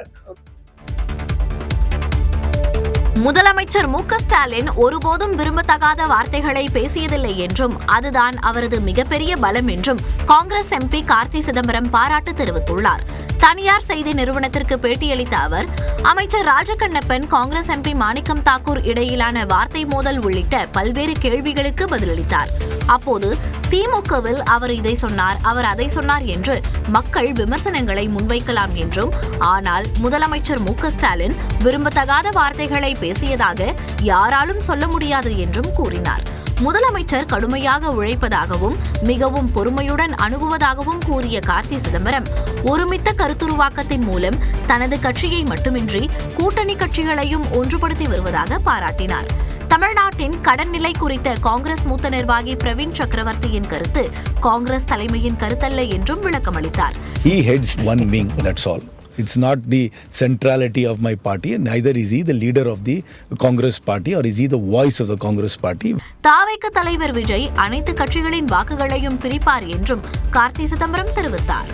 முதலமைச்சர் மு க ஸ்டாலின் ஒருபோதும் விரும்பத்தகாத வார்த்தைகளை பேசியதில்லை என்றும் அதுதான் அவரது மிகப்பெரிய பலம் என்றும் காங்கிரஸ் எம்பி கார்த்தி சிதம்பரம் பாராட்டு தெரிவித்துள்ளார். தனியார் செய்தி நிறுவனத்திற்கு பேட்டியளித்த அவர், அமைச்சர் ராஜகண்ணப்பன், காங்கிரஸ் எம்பி மாணிக்கம் தாக்கூர் இடையிலான வார்த்தை மோதல் உள்ளிட்ட பல்வேறு கேள்விகளுக்கு பதிலளித்தார். அப்போது திமுகவில் அவர் இதை சொன்னார், அவர் அதை சொன்னார் என்று மக்கள் விமர்சனங்களை முன்வைக்கலாம் என்றும், ஆனால் முதலமைச்சர் மு க ஸ்டாலின் விரும்பத்தகாத வார்த்தைகளை பேசியதாக யாராலும் சொல்ல முடியாது என்றும் கூறினார். முதலமைச்சர் கடுமையாக உழைப்பதாகவும் மிகவும் பொறுமையுடன் அணுகுவதாகவும் கூறிய கார்த்தி சிதம்பரம், ஒருமித்த கருத்துருவாக்கத்தின் மூலம் தனது கட்சியை மட்டுமின்றி கூட்டணி கட்சிகளையும் ஒன்றுபடுத்தி வருவதாக பாராட்டினார். தமிழ்நாட்டின் கடன் நிலை குறித்த காங்கிரஸ் மூத்த நிர்வாகி பிரவீன் சக்கரவர்த்தியின் கருத்து காங்கிரஸ் தலைமையின் கருத்தல்ல என்றும் விளக்கமளித்தார். He heads one wing, that's all. It's not the centrality of my party, and neither is he the leader of the Congress party, or is he the voice of the Congress party. தாவேக தலைவர் விஜய் அனைத்து கட்சிகளின் வாக்குகளையும் பிரிப்பார் என்றும் கார்த்தி சிதம்பரம் தெரிவித்தார்.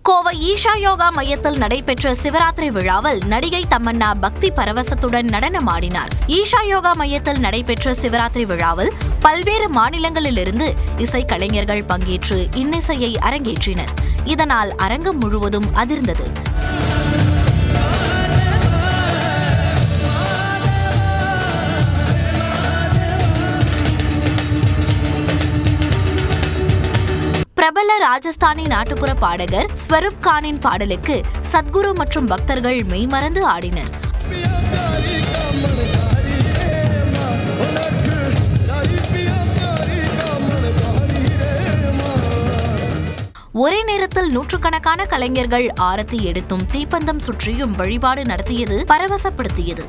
கோவை ஈஷா யோகா மையத்தில் நடைபெற்ற சிவராத்திரி விழாவில் நடிகை தமன்னா பக்தி பரவசத்துடன் நடனமாடினார். ஈஷா யோகா மையத்தில் நடைபெற்ற சிவராத்திரி விழாவில் பல்வேறு மாநிலங்களிலிருந்து இசைக்கலைஞர்கள் பங்கேற்று இன்னிசையை அரங்கேற்றினர். இதனால் அரங்கம் முழுவதும் அதிர்ந்தது. பிரபல ராஜஸ்தானி நாட்டுப்புற பாடகர் ஸ்வரூப் கானின் பாடலுக்கு சத்குரு மற்றும் பக்தர்கள் மெய்மறந்து ஆடினர். ஒரே நேரத்தில் நூற்றுக்கணக்கான கலைஞர்கள் ஆரத்தி எடுத்தும் தீப்பந்தம் சுற்றியும் வழிபாடு நடத்தியது பரவசப்படுத்தியது.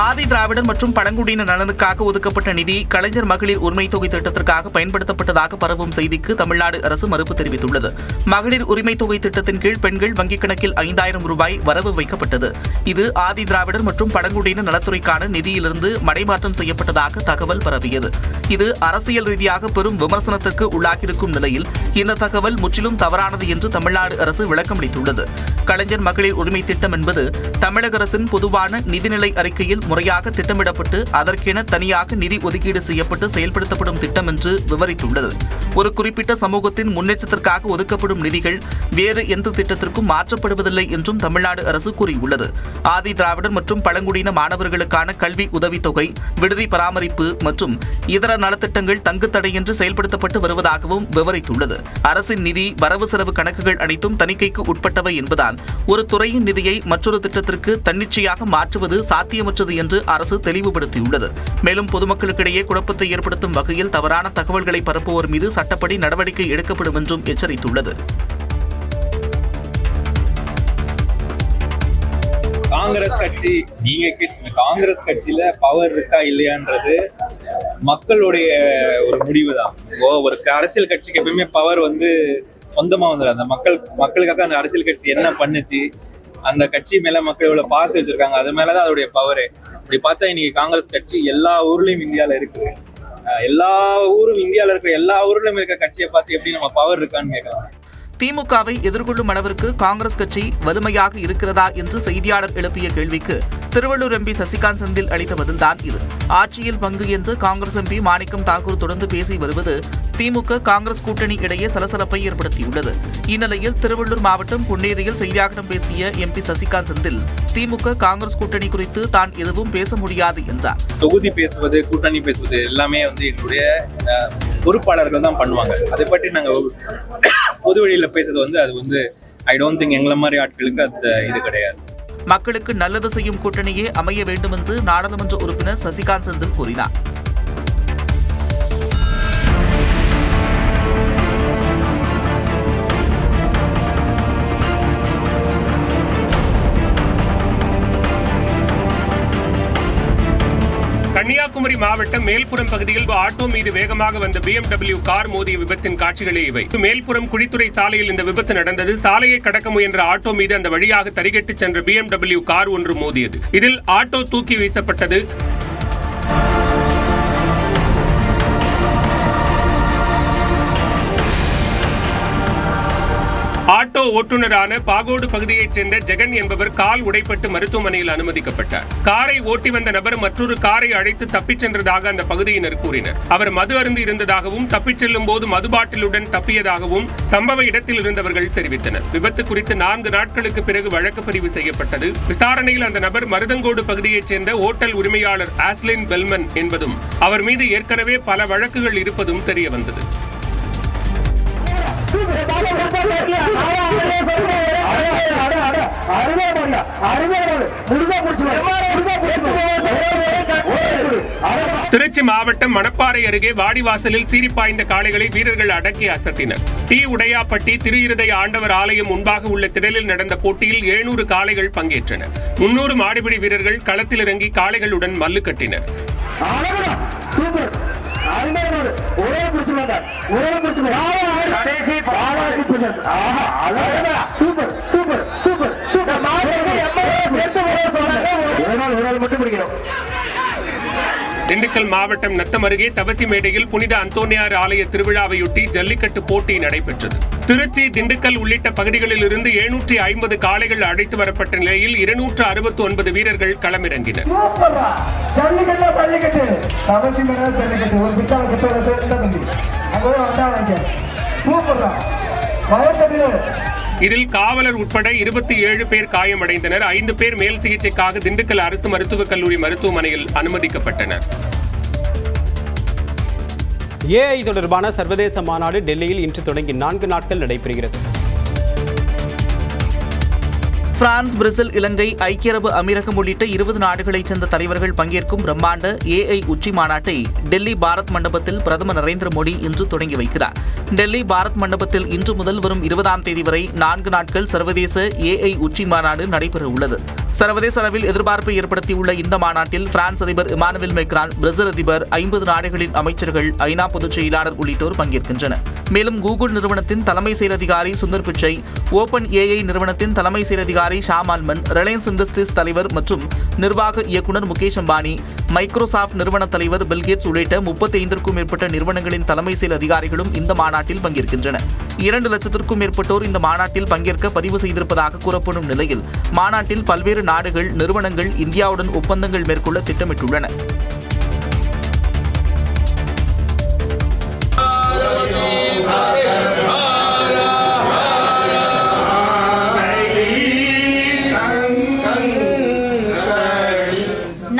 ஆதி திராவிடர் மற்றும் பழங்குடியின நலனுக்காக ஒதுக்கப்பட்ட நிதி கலைஞர் மகளிர் உரிமை தொகை திட்டத்திற்காக பயன்படுத்தப்பட்டதாக பரவும் செய்திக்கு தமிழ்நாடு அரசு மறுப்பு தெரிவித்துள்ளது. மகளிர் உரிமை தொகை திட்டத்தின் கீழ் பெண்கள் வங்கிக் கணக்கில் 5000 ரூபாய் வரவு வைக்கப்பட்டது. இது ஆதி திராவிடர் மற்றும் பழங்குடியின நலத்துறைக்கான நிதியிலிருந்து மடைமாற்றம் செய்யப்பட்டதாக தகவல் பரவியது. இது அரசியல் ரீதியாக பெரும் விமர்சனத்திற்கு உள்ளாகியிருக்கும் நிலையில் இந்த தகவல் முற்றிலும் தவறானது என்று தமிழ்நாடு அரசு விளக்கமளித்துள்ளது. கலைஞர் மகளிர் உரிமை திட்டம் என்பது தமிழக அரசின் பொதுவான நிதிநிலை அறிக்கையில் முறையாக திட்டமிடப்பட்டு அதற்கென தனியாக நிதி ஒதுக்கீடு செய்யப்பட்டு செயல்படுத்தப்படும் திட்டம் என்று விவரித்துள்ளது. ஒரு குறிப்பிட்ட சமூகத்தின் முன்னேற்றத்திற்காக ஒதுக்கப்படும் நிதிகள் வேறு எந்த திட்டத்திற்கும் மாற்றப்படுவதில்லை என்றும் தமிழ்நாடு அரசு கூறியுள்ளது. ஆதி திராவிடர் மற்றும் பழங்குடியின மாணவர்களுக்கான கல்வி உதவித்தொகை, விடுதி பராமரிப்பு மற்றும் இதர நலத்திட்டங்கள் தங்குத்தடையின்றி செயல்படுத்தப்பட்டு வருவதாகவும் விவரித்துள்ளது. அரசின் நிதி வரவு செலவு கணக்குகள் அனைத்தும் தணிக்கைக்கு உட்பட்டவை என்பதால் ஒரு துறையின் நிதியை மற்றொரு திட்டத்திற்கு தன்னிச்சையாக மாற்றுவது சாத்தியமற்றது செய்வது என்று அரசு தெளிவுபடுத்தியுள்ளது. மேலும் பொதுமக்களுக்கிடையே குழப்பத்தை ஏற்படுத்தும் வகையில் தவறான தகவல்களை பரப்புவோர் மீது சட்டப்படி நடவடிக்கை எடுக்கப்படும் என்றும் எச்சரித்துள்ளது. காங்கிரஸ் கட்சி காங்கிரஸ் கட்சியில பவர் இருக்கா இல்லையான்றது மக்களுடைய ஒரு முடிவு தான். ஒரு அரசியல் கட்சிக்கு எப்பயுமே பவர் சொந்தமா வந்துடும். அந்த மக்களுக்காக அந்த அரசியல் கட்சி என்ன பண்ணுச்சு, அந்த கட்சி மேல மக்கள் எவ்வளவு பாசம் வச்சிருக்காங்க, அது மேலதான் அதோடைய பவரு. இப்படி பார்த்தா இன்னைக்கு காங்கிரஸ் கட்சி எல்லா ஊர்லயும் இந்தியாவில இருக்கு. இந்தியாவில இருக்கிற எல்லா ஊர்லயும் இருக்கிற கட்சியை பார்த்து எப்படி நம்ம பவர் இருக்கான்னு கேட்கலாம். திமுகவை எதிர்கொள்ளும் அளவிற்கு காங்கிரஸ் கட்சி வலிமையாக இருக்கிறதா என்று செய்தியாளர் எழுப்பிய கேள்விக்கு திருவள்ளூர் எம்பி சசிகாந்த் செந்தில் அளித்த பதில்தான் இது. ஆட்சியில் பங்கு என்று காங்கிரஸ் எம்பி மாணிக்கம் தாக்கூர் தொடர்ந்து பேசி வருவது திமுக காங்கிரஸ் கூட்டணி இடையே சலசலப்பை ஏற்படுத்தியுள்ளது. இந்நிலையில் திருவள்ளூர் மாவட்டம் பொன்னேரியில் செய்தியாளர்களிடம் பேசிய எம்பி சசிகாந்த் செந்தில் திமுக காங்கிரஸ் கூட்டணி குறித்து தான் எதுவும் பேச முடியாது என்றார். தொகுதி பேசுவது, கூட்டணி பேசுவது எல்லாமே எங்களுடைய பொறுப்பாளர்கள் தான் பண்ணுவாங்க. அதை பற்றி நாங்க பொது வழியில பேசுறது அது ஐ டோன்ட் திங்க் எங்களை மாதிரி ஆட்களுக்கு அது இது கிடையாது. மக்களுக்கு நல்லது செய்யும் கூட்டணியே அமைய வேண்டும் என்று நாடாளுமன்ற உறுப்பினர் சசிகாந்த் செந்தில் கூறினார். கன்னியாகுமரி மாவட்டம் மேல்புறம் பகுதியில் ஆட்டோ மீது வேகமாக வந்த BMW கார் மோதிய விபத்தின் காட்சிகளே இவை. மேல்புறம் குடித்துறை சாலையில் இந்த விபத்து நடந்தது. சாலையை கடக்க முயன்ற ஆட்டோ மீது அந்த வழியாக தறிகெட்டு சென்ற BMW கார் ஒன்று மோதியது. இதில் ஆட்டோ தூக்கி வீசப்பட்டது. ஆட்டோ ஓட்டுநரான பாகோடு பகுதியைச் சேர்ந்த ஜெகன் என்பவர் கால் உடைப்பட்டு மருத்துவமனையில் அனுமதிக்கப்பட்டார். காரை ஓட்டி வந்த நபர் மற்றொரு காரை அழைத்து தப்பிச் சென்றதாக அந்த பகுதியினர் கூறினர். அவர் மது அருந்து இருந்ததாகவும் தப்பிச் செல்லும் போது மதுபாட்டிலுடன் தப்பியதாகவும் சம்பவ இடத்தில் இருந்தவர்கள் தெரிவித்தனர். விபத்து குறித்து 4 நாட்களுக்கு பிறகு வழக்கு பதிவு செய்யப்பட்டது. விசாரணையில் அந்த நபர் மருதங்கோடு பகுதியைச் சேர்ந்த ஓட்டல் உரிமையாளர் ஆஸ்லின் பெல்மன் என்பதும் அவர் மீது ஏற்கனவே பல வழக்குகள் இருப்பதும் தெரியவந்தது. திருச்சி மாவட்டம் மணப்பாறை அருகே வாடிவாசலில் சீரிப்பாய்ந்த காளைகளை வீரர்கள் அடக்கி அசத்தினர். உடையாப்பட்டி திரு இருதய ஆண்டவர் ஆலயம் முன்பாக உள்ள திடலில் நடந்த போட்டியில் 700 காளைகள் பங்கேற்றன. 300 மாடுபிடி வீரர்கள் களத்தில் இறங்கி காளைகளுடன் மல்லு கட்டினர். திண்டுக்கல் மாவட்டம் நத்தம் அருகே தவசி மேடையில் புனித அந்தோனியார் ஆலய திருவிழாவையொட்டி ஜல்லிக்கட்டு போட்டி நடைபெற்றது. திருச்சி, திண்டுக்கல் உள்ளிட்ட பகுதிகளில் இருந்து 750 காளைகள் அழைத்து வரப்பட்ட நிலையில் 269 வீரர்கள் களமிறங்கினர். இதில் காவலர் உட்பட 27 பேர் காயமடைந்தனர். 5 பேர் மேல் சிகிச்சைக்காக திண்டுக்கல் அரசு மருத்துவக் கல்லூரி மருத்துவமனையில் அனுமதிக்கப்பட்டனர். AI தொடர்பான சர்வதேச மாநாடு டெல்லியில் இன்று தொடங்கி 4 நாட்கள் நடைபெறுகிறது. பிரான்ஸ், பிரேசில், இலங்கை, ஐக்கிய அரபு அமீரகம் உள்ளிட்ட 20 நாடுகளைச் சேர்ந்த தலைவர்கள் பங்கேற்கும் பிரம்மாண்ட AI உச்சி மாநாட்டை டெல்லி பாரத் மண்டபத்தில் பிரதமர் நரேந்திர மோடி இன்று தொடங்கி வைக்கிறார். டெல்லி பாரத் மண்டபத்தில் இன்று முதல் வரும் 20ஆம் தேதி வரை 4 நாட்கள் சர்வதேச AI உச்சி மாநாடு நடைபெற உள்ளது. சர்வதேச அளவில் எதிர்பார்ப்பை ஏற்படுத்தியுள்ள இந்த மாநாட்டில் பிரான்ஸ் அதிபர் இமானுவேல் மேக்ரான், பிரேசில் அதிபர், 50 நாடுகளின் அமைச்சர்கள், ஐநா பொதுச் செயலாளர் உள்ளிட்டோர் பங்கேற்கின்றனர். மேலும் கூகுள் நிறுவனத்தின் தலைமை செயல் அதிகாரி சுந்தர் பிச்சை, ஓபன் AI நிறுவனத்தின் தலைமை செயல் அதிகாரி ஷாம் ஆல்மன், ரிலையன்ஸ் இண்டஸ்ட்ரீஸ் தலைவர் மற்றும் நிர்வாக இயக்குநர் முகேஷ் அம்பானி, மைக்ரோசாப்ட் நிறுவன தலைவர் பில்கேட்ஸ் உள்ளிட்ட 35க்கும் மேற்பட்ட நிறுவனங்களின் தலைமை செயல் அதிகாரிகளும் இந்த மாநாட்டில் பங்கேற்கின்றனர். 2 லட்சத்திற்கும் மேற்பட்டோர் இந்த மாநாட்டில் பங்கேற்க பதிவு செய்திருப்பதாக கூறப்படும் நிலையில் மாநாட்டில் பல்வேறு நாடுகள், நிறுவனங்கள் இந்தியாவுடன் ஒப்பந்தங்கள் மேற்கொள்ள திட்டமிட்டுள்ளன.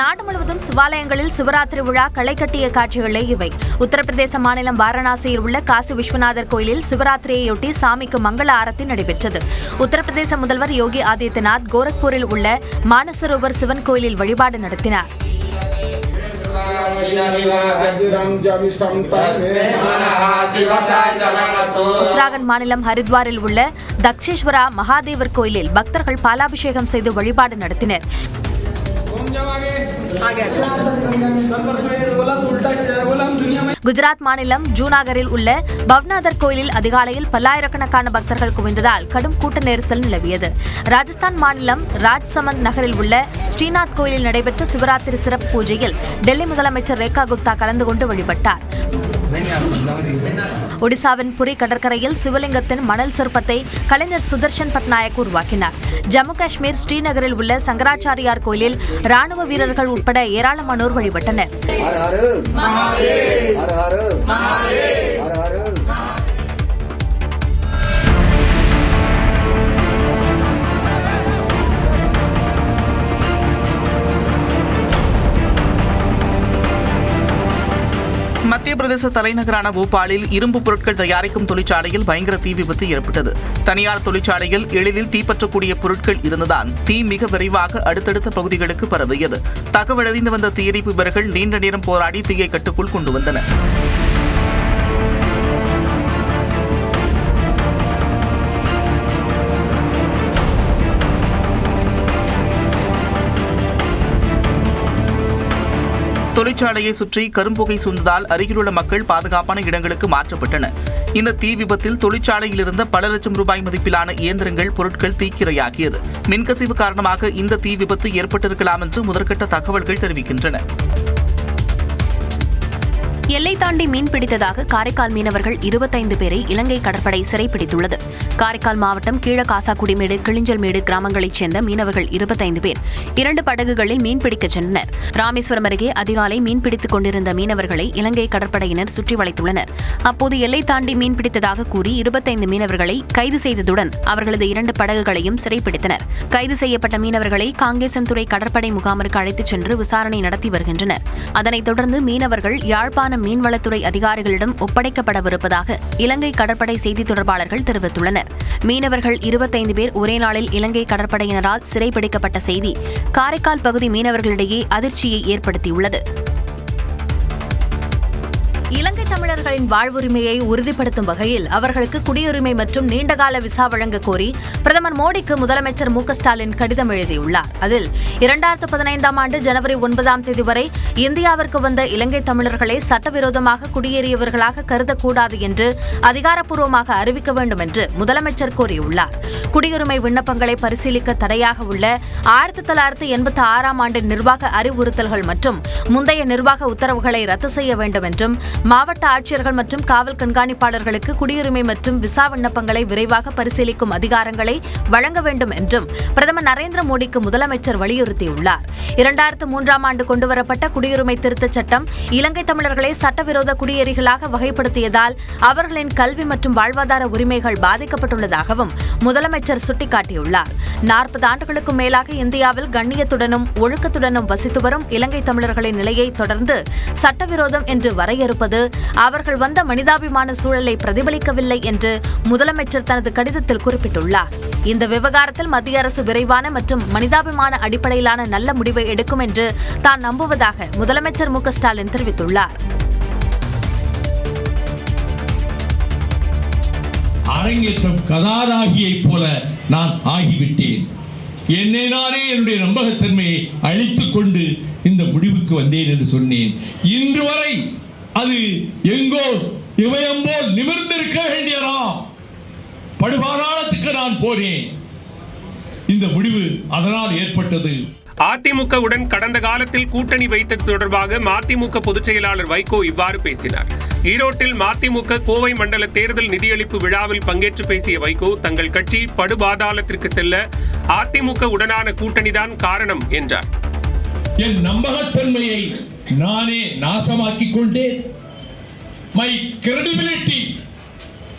நாடு முழுவதும் சிவாலயங்களில் சிவராத்திரி விழா களை கட்டிய காட்சிகளே இவை. உத்தரப்பிரதேச மாநிலம் வாரணாசியில் உள்ள காசி விஸ்வநாதர் கோயிலில் சிவராத்திரியையொட்டி சாமிக்கு மங்கள ஆரத்தி நடைபெற்றது. உத்தரப்பிரதேச முதல்வர் யோகி ஆதித்யநாத் கோரக்பூரில் உள்ள மானசரோவர் சிவன் கோயிலில் வழிபாடு நடத்தினார். உத்தராகண்ட் மாநிலம் ஹரித்வாரில் உள்ள தக்ஷேஸ்வரா மகாதேவர் கோயிலில் பக்தர்கள் பாலாபிஷேகம் செய்து வழிபாடு நடத்தினர். குஜராத் மாநிலம் ஜூனாகரில் உள்ள பவ்நாதர் கோயிலில் அதிகாலையில் பல்லாயிரக்கணக்கான பக்தர்கள் குவிந்ததால் கடும் கூட்ட நெரிசல் நிலவியது. ராஜஸ்தான் மாநிலம் ராஜ்சமந்த் நகரில் உள்ள ஸ்ரீநாத் கோயிலில் நடைபெற்ற சிவராத்திரி சிறப்பு பூஜையில் டெல்லி முதலமைச்சர் ரேகா குப்தா கலந்து கொண்டு வழிபட்டார். ஒடிசாவின் புரி கடற்கரையில் சிவலிங்கத்தின் மணல் சிற்பத்தை கலைஞர் சுதர்ஷன் பட்நாயக் உருவாக்கினார். ஜம்மு காஷ்மீர் ஸ்ரீநகரில் உள்ள சங்கராச்சாரியார் கோயிலில் ராணுவ வீரர்கள் உட்பட ஏராளமானோர் வழிபட்டனர். மத்திய பிரதேச தலைநகரான போபாலில் இரும்பு பொருட்கள் தயாரிக்கும் தொழிற்சாலையில் பயங்கர தீ விபத்து ஏற்பட்டது. தனியார் தொழிற்சாலையில் எளிதில் தீப்பற்றக்கூடிய பொருட்கள் இருந்ததால் தீ மிக விரைவாக அடுத்தடுத்த பகுதிகளுக்கு பரவியது. தகவல் அறிந்து வந்த தீயணைப்பு வீரர்கள் நீண்ட நேரம் போராடி தீயை கட்டுக்குள் கொண்டு வந்தனர். தொழிற்சாலையை சுற்றி கரும்புகை சூழ்ந்ததால் அருகிலுள்ள மக்கள் பாதுகாப்பான இடங்களுக்கு மாற்றப்பட்டனர். இந்த தீ விபத்தில் தொழிற்சாலையில் இருந்த பல லட்சம் ரூபாய் மதிப்பிலான இயந்திரங்கள், பொருட்கள் தீக்கிரையாகியது. மின்கசிவு காரணமாக இந்த தீ விபத்து ஏற்பட்டிருக்கலாம் என்று முதற்கட்ட தகவல்கள் தெரிவிக்கின்றன. எல்லை தாண்டி மீன் பிடித்ததாக காரைக்கால் மீனவர்கள் 25 பேரை இலங்கை கடற்படை சிறைப்பிடித்துள்ளது. காரைக்கால் மாவட்டம் கீழகாசாக்குடிமேடு, கிளிஞ்சல்மேடு கிராமங்களைச் சேர்ந்த மீனவர்கள் 25 பேர் 2 படகுகளில் மீன்பிடிக்க சென்றனர். ராமேஸ்வரம் அருகே அதிகாலை மீன்பிடித்துக் கொண்டிருந்த மீனவர்களை இலங்கை கடற்படையினர் சுற்றி வளைத்துள்ளனர். அப்போது எல்லை தாண்டி மீன்பிடித்ததாக கூறி 25 மீனவர்களை கைது செய்ததுடன் அவர்களது 2 படகுகளையும் சிறைப்பிடித்தனர். கைது செய்யப்பட்ட மீனவர்களை காங்கேசன்துறை கடற்படை முகாமிற்கு அழைத்துச் சென்று விசாரணை நடத்தி வருகின்றனர். அதனைத் தொடர்ந்து மீனவர்கள் யாழ்ப்பாணம் மீன்வளத்துறை அதிகாரிகளிடம் ஒப்படைக்கப்படவிருப்பதாக இலங்கை கடற்படை செய்தி தொடர்பாளர்கள் தெரிவித்துள்ளனர். மீனவர்கள் 25 பேர் ஒரே நாளில் இலங்கை கடற்படையினரால் சிறைப்பிடிக்கப்பட்ட செய்தி காரைக்கால் பகுதி மீனவர்களிடையே அதிர்ச்சியை ஏற்படுத்தியுள்ளது. இலங்கை தமிழர்களின் வாழ்வுரிமையை உறுதிப்படுத்தும் வகையில் அவர்களுக்கு குடியுரிமை மற்றும் நீண்டகால விசா வழங்க கோரி பிரதமர் மோடிக்கு முதலமைச்சர் மு க ஸ்டாலின் கடிதம் எழுதியுள்ளார். அதில் 2015ஆம் ஆண்டு ஜனவரி 9ஆம் தேதி வரை இந்தியாவிற்கு வந்த இலங்கை தமிழர்களை சட்டவிரோதமாக குடியேறியவர்களாக கருதக்கூடாது என்று அதிகாரப்பூர்வமாக அறிவிக்க வேண்டும் என்று முதலமைச்சர் கோரியுள்ளார். குடியுரிமை விண்ணப்பங்களை பரிசீலிக்க தடையாக உள்ள 1986ஆம் ஆண்டின் நிர்வாக அறிவுறுத்தல்கள் மற்றும் முந்தைய நிர்வாக உத்தரவுகளை ரத்து செய்ய வேண்டும் என்றும் மாவட்ட ஆட்சியர்கள் மற்றும் காவல் கண்காணிப்பாளர்களுக்கு குடியுரிமை மற்றும் விசா விண்ணப்பங்களை விரைவாக பரிசீலிக்கும் அதிகாரங்களை வழங்க வேண்டும் என்றும் பிரதமர் நரேந்திர மோடிக்கு முதலமைச்சர் வலியுறுத்தியுள்ளார். 2003ஆம் ஆண்டு கொண்டுவரப்பட்ட குடியுரிமை திருத்தச் சட்டம் இலங்கை தமிழர்களை சட்டவிரோத குடியேறிகளாக வகைப்படுத்தியதால் அவர்களின் கல்வி மற்றும் வாழ்வாதார உரிமைகள் பாதிக்கப்பட்டுள்ளதாகவும் முதலமைச்சர் சுட்டிக்காட்டியுள்ளார். 40 ஆண்டுகளுக்கும் மேலாக இந்தியாவில் கண்ணியத்துடனும் ஒழுக்கத்துடனும் வசித்து வரும் இலங்கை தமிழர்களின் நிலையை தொடர்ந்து சட்டவிரோதம் என்று வரையறுப்பது அவர்கள் வந்த மனிதாபிமான சூழலை பிரதிபலிக்கவில்லை என்று முதலமைச்சர் தனது கடிதத்தில் குறிப்பிட்டுள்ளார். இந்த விவகாரத்தில் மத்திய அரசு விரைவான மற்றும் மனிதாபிமான அடிப்படையிலான நல்ல முடிவை எடுக்கும் என்று தான் நம்புவதாக முதலமைச்சர் மு க ஸ்டாலின் தெரிவித்துள்ளார். அரங்கேற்றம் கதாநாயகியைப் போல நான் ஆகிவிட்டேன். என்னை நானே என்னுடைய நம்பகத்தன்மையை அழித்துக் கொண்டு இந்த முடிவுக்கு வந்தேன் என்று சொன்னேன். இன்று வரை அது எங்கோ இமயம்போல் நிமிர்ந்திருக்க வேண்டியதா படுபாதாளத்துக்கு நான் போனேன். இந்த முடிவு அதனால் ஏற்பட்டது. அதிமுகவுடன் கடந்த காலத்தில் கூட்டணி வைத்தது தொடர்பாக மதிமுக பொதுச் செயலாளர் வைகோ இவ்வாறு பேசினார். ஈரோட்டில் மதிமுக கோவை மண்டல தேர்தல் நிதியளிப்பு விழாவில் பங்கேற்று பேசிய வைகோ, தங்கள் கட்சி படுபாதாளத்திற்கு செல்ல அதிமுக உடனான கூட்டணிதான் காரணம் என்றார். என் நம்பகத்தன்மையை நானே நாசமாக்கிக் கொண்டேன். My credibility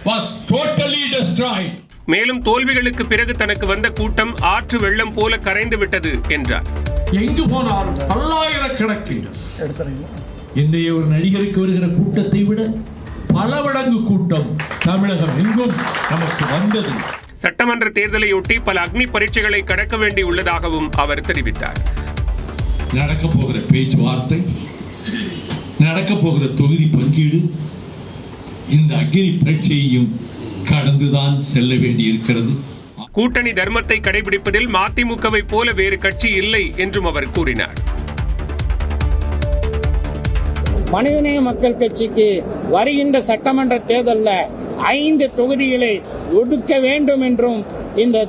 was totally destroyed. மேலும் தோல்விகளுக்கு பிறகு தனக்கு வந்த கூட்டம் ஆற்று வெள்ளம் போல கரைந்து விட்டது என்றார். எங்கு போனாலும் பல்லாயிரக்கணக்கில் இன்றைய ஒரு நடிகருக்கு வருகிற கூட்டத்தை விட பல மடங்கு கூட்டம் தமிழகம் எங்கும் நமக்கு வந்தது. சட்டமன்ற தேர்தலையொட்டி பல அக்னி பரீட்சைகளை கடக்க வேண்டியுள்ளதாகவும் அவர் தெரிவித்தார். நடக்க போகிற பேச்சுவார்த்தை, நடக்க போகிற தொகுதி பங்கீடு, இந்த அக்னி பரீட்சையையும் கடந்துதான் செல்ல வேண்டியிருக்கிறது. கூட்டணி தர்மத்தை கடைபிடிப்பதில் மதிமுகவை போல வேறு கட்சி இல்லை என்றும் அவர் கூறினார். மனிதநேய மக்கள் கட்சிக்கு வருகின்ற சட்டமன்ற தேர்தலில் 5 தொகுதிகளை ஒதுக்க வேண்டும் என்றும் இந்த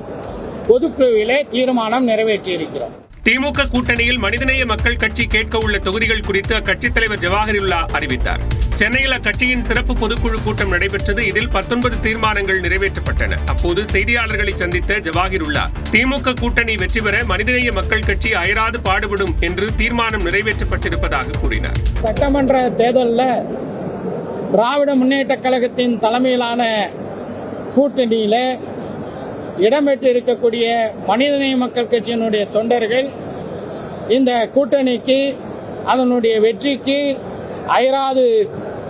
பொதுக்குழுவிலே தீர்மானம் நிறைவேற்றியிருக்கிறோம். திமுக கூட்டணியில் மனிதநேய மக்கள் கட்சி கேட்க உள்ள தொகுதிகள் குறித்து அக்கட்சித் தலைவர் ஜவாஹிருல்லா அறிவித்தார். சென்னையில் அக்கட்சியின் சிறப்பு பொதுக்குழு கூட்டம் நடைபெற்றது. இதில் 19 தீர்மானங்கள் நிறைவேற்றப்பட்டன. அப்போது செய்தியாளர்களை சந்தித்த ஜவாஹிருல்லா, திமுக கூட்டணி வெற்றி பெற மனிதநேய மக்கள் கட்சி அயராது பாடுபடும் என்று தீர்மானம் நிறைவேற்றப்பட்டிருப்பதாக கூறினார். சட்டமன்ற தேர்தலில் திராவிட முன்னேற்ற கழகத்தின் தலைமையிலான கூட்டணியில இடம்பெற்று இருக்கக்கூடிய மனிதநேய மக்கள் கட்சியினுடைய தொண்டர்கள் இந்த கூட்டணிக்கு, அதனுடைய வெற்றிக்கு அயராது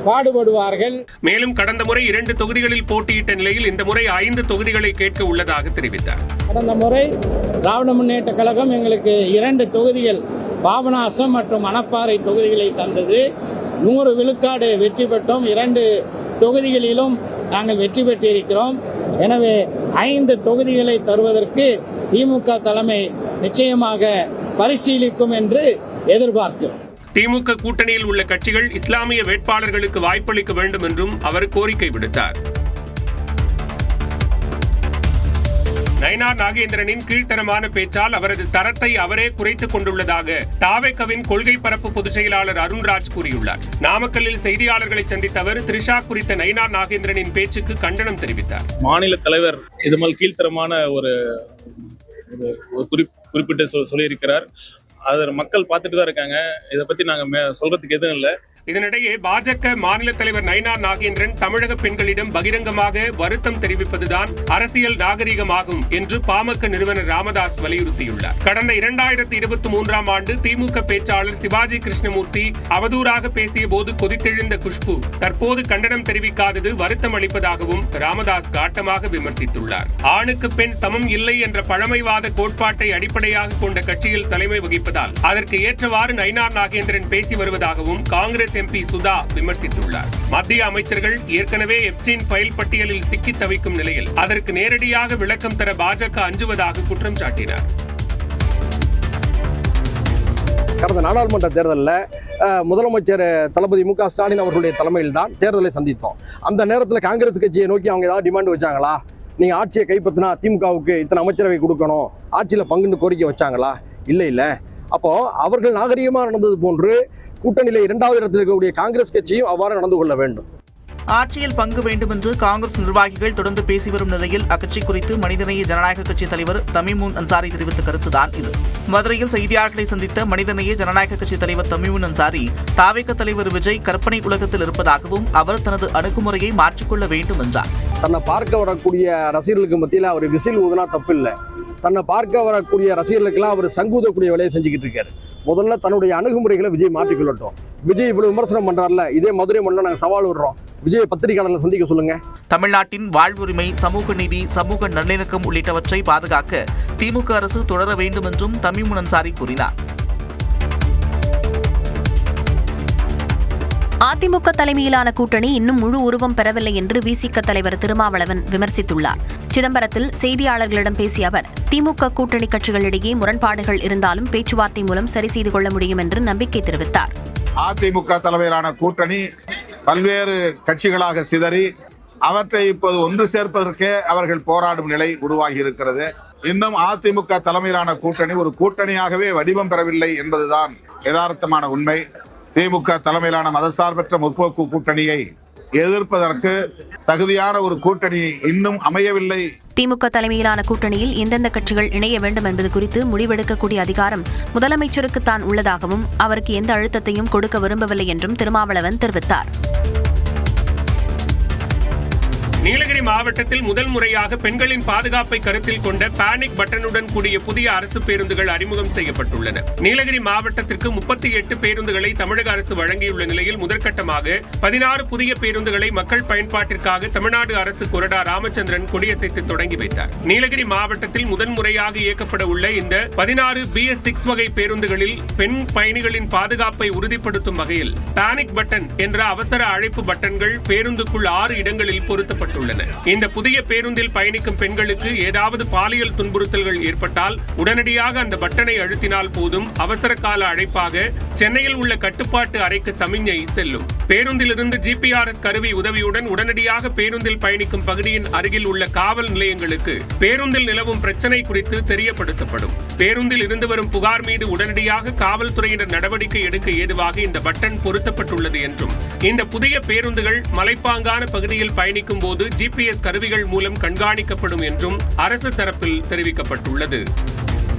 பாடுபடுவார்கள். மேலும் கடந்த முறை 2 தொகுதிகளில் போட்டியிட்ட நிலையில் இந்த முறை 5 தொகுதிகளை கேட்க உள்ளதாக தெரிவித்தார். கடந்த முறை திராவிட முன்னேற்ற கழகம் எங்களுக்கு 2 தொகுதிகள், பாபநாசம் மற்றும் மணப்பாறை தொகுதிகளை தந்தது. 100 விழுக்காடு வெற்றி பெற்றோம். 2 தொகுதிகளிலும் நாங்கள் வெற்றி பெற்றிருக்கிறோம். எனவே 5 தொகுதிகளை தருவதற்கு திமுக தலைமை நிச்சயமாக பரிசீலிக்கும் என்று எதிர்பார்க்கிறோம். திமுக கூட்டணியில் உள்ள கட்சிகள் இஸ்லாமிய வேட்பாளர்களுக்கு வாய்ப்பளிக்க வேண்டும் என்றும் அவர் கோரிக்கை விடுத்தார். நயினார் நாகேந்திரனின் கீழ்த்தரமான பேச்சால் அவரது தரத்தை அவரே குறைத்துக் கொண்டுள்ளதாக தாவேகவின் கொள்கை பரப்பு பொதுச் செயலாளர் அருண்ராஜ் கூறியுள்ளார். நாமக்கல்லில் செய்தியாளர்களை சந்தித்த அவர் த்ரிஷா குறித்த நயினார் நாகேந்திரனின் பேச்சுக்கு கண்டனம் தெரிவித்தார். மாநில தலைவர் இது மாதிரி கீழ்த்தரமான ஒரு குறிப்பிட்டு சொல்லியிருக்கிறார். அதை மக்கள் பார்த்துட்டு தான் இருக்காங்க. இதை பத்தி நாங்க சொல்றதுக்கு எதுவும் இல்லை. இதனிடையே பாஜக மாநில தலைவர் நயினார் நாகேந்திரன் தமிழக பெண்களிடம் பகிரங்கமாக வருத்தம் தெரிவிப்பதுதான் அரசியல் நாகரிகமாகும் என்று பாமக நிறுவனர் ராமதாஸ் வலியுறுத்தியுள்ளார். கடந்த 2023ஆம் ஆண்டு திமுக பேச்சாளர் சிவாஜி கிருஷ்ணமூர்த்தி அவதூறாக பேசிய போது கொதித்தெழுந்த குஷ்பு தற்போது கண்டனம் தெரிவிக்காதது வருத்தம் அளிப்பதாகவும் ராமதாஸ் காட்டமாக விமர்சித்துள்ளார். ஆணுக்கு பெண் சமம் இல்லை என்ற பழமைவாத கோட்பாட்டை அடிப்படையாக கொண்ட கட்சியில் தலைமை வகிப்பதால் அதற்கு ஏற்றவாறு நயினார் நாகேந்திரன் பேசி வருவதாகவும் காங்கிரஸ் எம்பி சுதா விமர்சித்துள்ளார். மத்திய அமைச்சர்கள் ஏற்கனவே எப்ஸ்டீன் ஃபைல் பட்டியலில் சிக்கி தவிக்கும் நிலையில் அதற்கு நேரடியாக விளக்கம் தர பாஜக அஞ்சுவதாக குற்றம் சாட்டினார். கடந்த நாடாளுமன்ற தேர்தலில் முதலமைச்சர் தளபதி மு க ஸ்டாலின் அவர்களுடைய தலைமையில் தான் தேர்தலை சந்தித்தோம். அந்த நேரத்தில் காங்கிரஸ் கட்சியை நோக்கி அவங்க ஏதாவது டிமாண்ட் வச்சாங்களா? நீங்கள் ஆட்சியை கைப்பற்றினா திமுகவுக்கு இத்தனை அமைச்சரவை கொடுக்கணும், ஆட்சியில் பங்குன்னு கோரிக்கை வச்சாங்களா? இல்லை. அப்போ அவர்கள் நாகரிகமாக நடந்தது போன்று கூட்டணியில 2வது இடத்தில் இருக்கக்கூடிய காங்கிரஸ் கட்சியும் அவ்வாறு நடந்து கொள்ள வேண்டும். ஆட்சியில் பங்கு வேண்டும் என்று காங்கிரஸ் நிர்வாகிகள் தொடர்ந்து பேசி வரும் நிலையில் அக்கட்சி குறித்து மனிதநேய ஜனநாயக கட்சி தலைவர் தமிமுன் அன்சாரி தெரிவித்த கருத்துதான் இது. மதுரையில் செய்தியாளர்களை சந்தித்த மனிதநேய ஜனநாயக கட்சி தலைவர் தமிமுன் அன்சாரி, தாவேக தலைவர் விஜய் கற்பனை உலகத்தில் இருப்பதாகவும் அவர் தனது அணுகுமுறையை மாற்றிக்கொள்ள வேண்டும் என்றார். தன்னை பார்க்க வரக்கூடிய ரசிகர்களுக்கு மத்தியில் அவர் விசில் ஊதுனா தப்பு இல்லை. தன்னை பார்க்க வரக்கூடிய ரசிகர்களுக்கெல்லாம் அவர் சங்கூதக்கூடிய வேலையை செஞ்சுக்கிட்டு இருக்காரு. முதல்ல தன்னுடைய அணுகுமுறைகளை விஜய் மாற்றிக்கொள்ளட்டும். விஜய் இவ்வளவு விமர்சனம் பண்றாருல, இதே மதுரை மண்ணில் நாங்கள் சவால் விடுறோம். விஜய் பத்திரிகையாளர்களை சந்திக்க சொல்லுங்க. தமிழ்நாட்டின் வாழ்வுரிமை, சமூக நீதி, சமூக நல்லிணக்கம் உள்ளிட்டவற்றை பாதுகாக்க திமுக அரசு தொடர வேண்டும் என்றும் தமிமுன் அன்சாரி கூறினார். அதிமுக தலைமையிலான கூட்டணி இன்னும் முழு உருவம் பெறவில்லை என்று விசிக தலைவர் திருமாவளவன் விமர்சித்துள்ளார். சிதம்பரத்தில் செய்தியாளர்களிடம் பேசிய அவர், திமுக கூட்டணி கட்சிகளிடையே முரண்பாடுகள் இருந்தாலும் பேச்சுவார்த்தை மூலம் சரி செய்து கொள்ள முடியும் என்று நம்பிக்கை தெரிவித்தார். அதிமுக தலைமையிலான கூட்டணி பல்வேறு கட்சிகளாக சிதறி அவற்றை இப்போது ஒன்று சேர்ப்பதற்கே அவர்கள் போராடும் நிலை உருவாகி இருக்கிறது. இன்னும் அதிமுக தலைமையிலான கூட்டணி ஒரு கூட்டணியாகவே வடிவம் பெறவில்லை என்பதுதான் யதார்த்தமான உண்மை. திமுக தலைமையிலான மதசார்பற்ற முற்போக்கு கூட்டணியை எதிர்ப்பதற்கு தகுதியான ஒரு கூட்டணி இன்னும் அமையவில்லை. திமுக தலைமையிலான கூட்டணியில் எந்தெந்த கட்சிகள் இணைய வேண்டும் என்பது குறித்து முடிவெடுக்கக்கூடிய அதிகாரம் முதலமைச்சருக்கு தான் உள்ளதாகவும் அவருக்கு எந்த அழுத்தத்தையும் கொடுக்க விரும்பவில்லை என்றும் திருமாவளவன் தெரிவித்தார். நீலகிரி மாவட்டத்தில் முதல் முறையாக பெண்களின் பாதுகாப்பை கருத்தில் கொண்ட பேனிக் பட்டனுடன் கூடிய புதிய அரசு பேருந்துகள் அறிமுகம் செய்யப்பட்டுள்ளன. நீலகிரி மாவட்டத்திற்கு 38 பேருந்துகளை தமிழக அரசு வழங்கியுள்ள நிலையில் முதற்கட்டமாக 16 புதிய பேருந்துகளை மக்கள் பயன்பாட்டிற்காக தமிழ்நாடு அரசு கொறடா ராமச்சந்திரன் கொடியசைத்து தொடங்கி வைத்தார். நீலகிரி மாவட்டத்தில் முதன்முறையாக இயக்கப்பட உள்ள இந்த 16 BS6 வகை பேருந்துகளில் பெண் பயணிகளின் பாதுகாப்பை உறுதிப்படுத்தும் வகையில் பேனிக் பட்டன் என்ற அவசர அழைப்பு பட்டன்கள் பேருந்துக்குள் 6 இடங்களில் பொருத்தப்பட்டுள்ளன. இந்த புதிய பேருந்தில் பயணிக்கும் பெண்களுக்கு ஏதாவது பாலியல் துன்புறுத்தல்கள் ஏற்பட்டால் உடனடியாக அந்த பட்டனை அழுத்தினால் போதும் அவசர கால அழைப்பாக சென்னையில் உள்ள கட்டுப்பாட்டு அறைக்கு சமிஞ்ஞை செல்லும். பேருந்திலிருந்து GPRS கருவி உதவியுடன் உடனடியாக பேருந்தில் பயணிக்கும் பகுதியின் அருகில் உள்ள காவல் நிலையங்களுக்கு பேருந்தில் நிலவும் பிரச்சனை குறித்து தெரியப்படுத்தப்படும். பேருந்தில் இருந்து வரும் புகார் மீது உடனடியாக காவல்துறையினர் நடவடிக்கை எடுக்க ஏதுவாக இந்த பட்டன் பொருத்தப்பட்டுள்ளது என்றும் இந்த புதிய பேருந்துகள் மலைப்பாங்கான பகுதியில் பயணிக்கும் போது GPS கருவிகள் மூலம் கண்காணிக்கப்படும் என்றும் அரசு தரப்பில் தெரிவிக்கப்பட்டுள்ளது.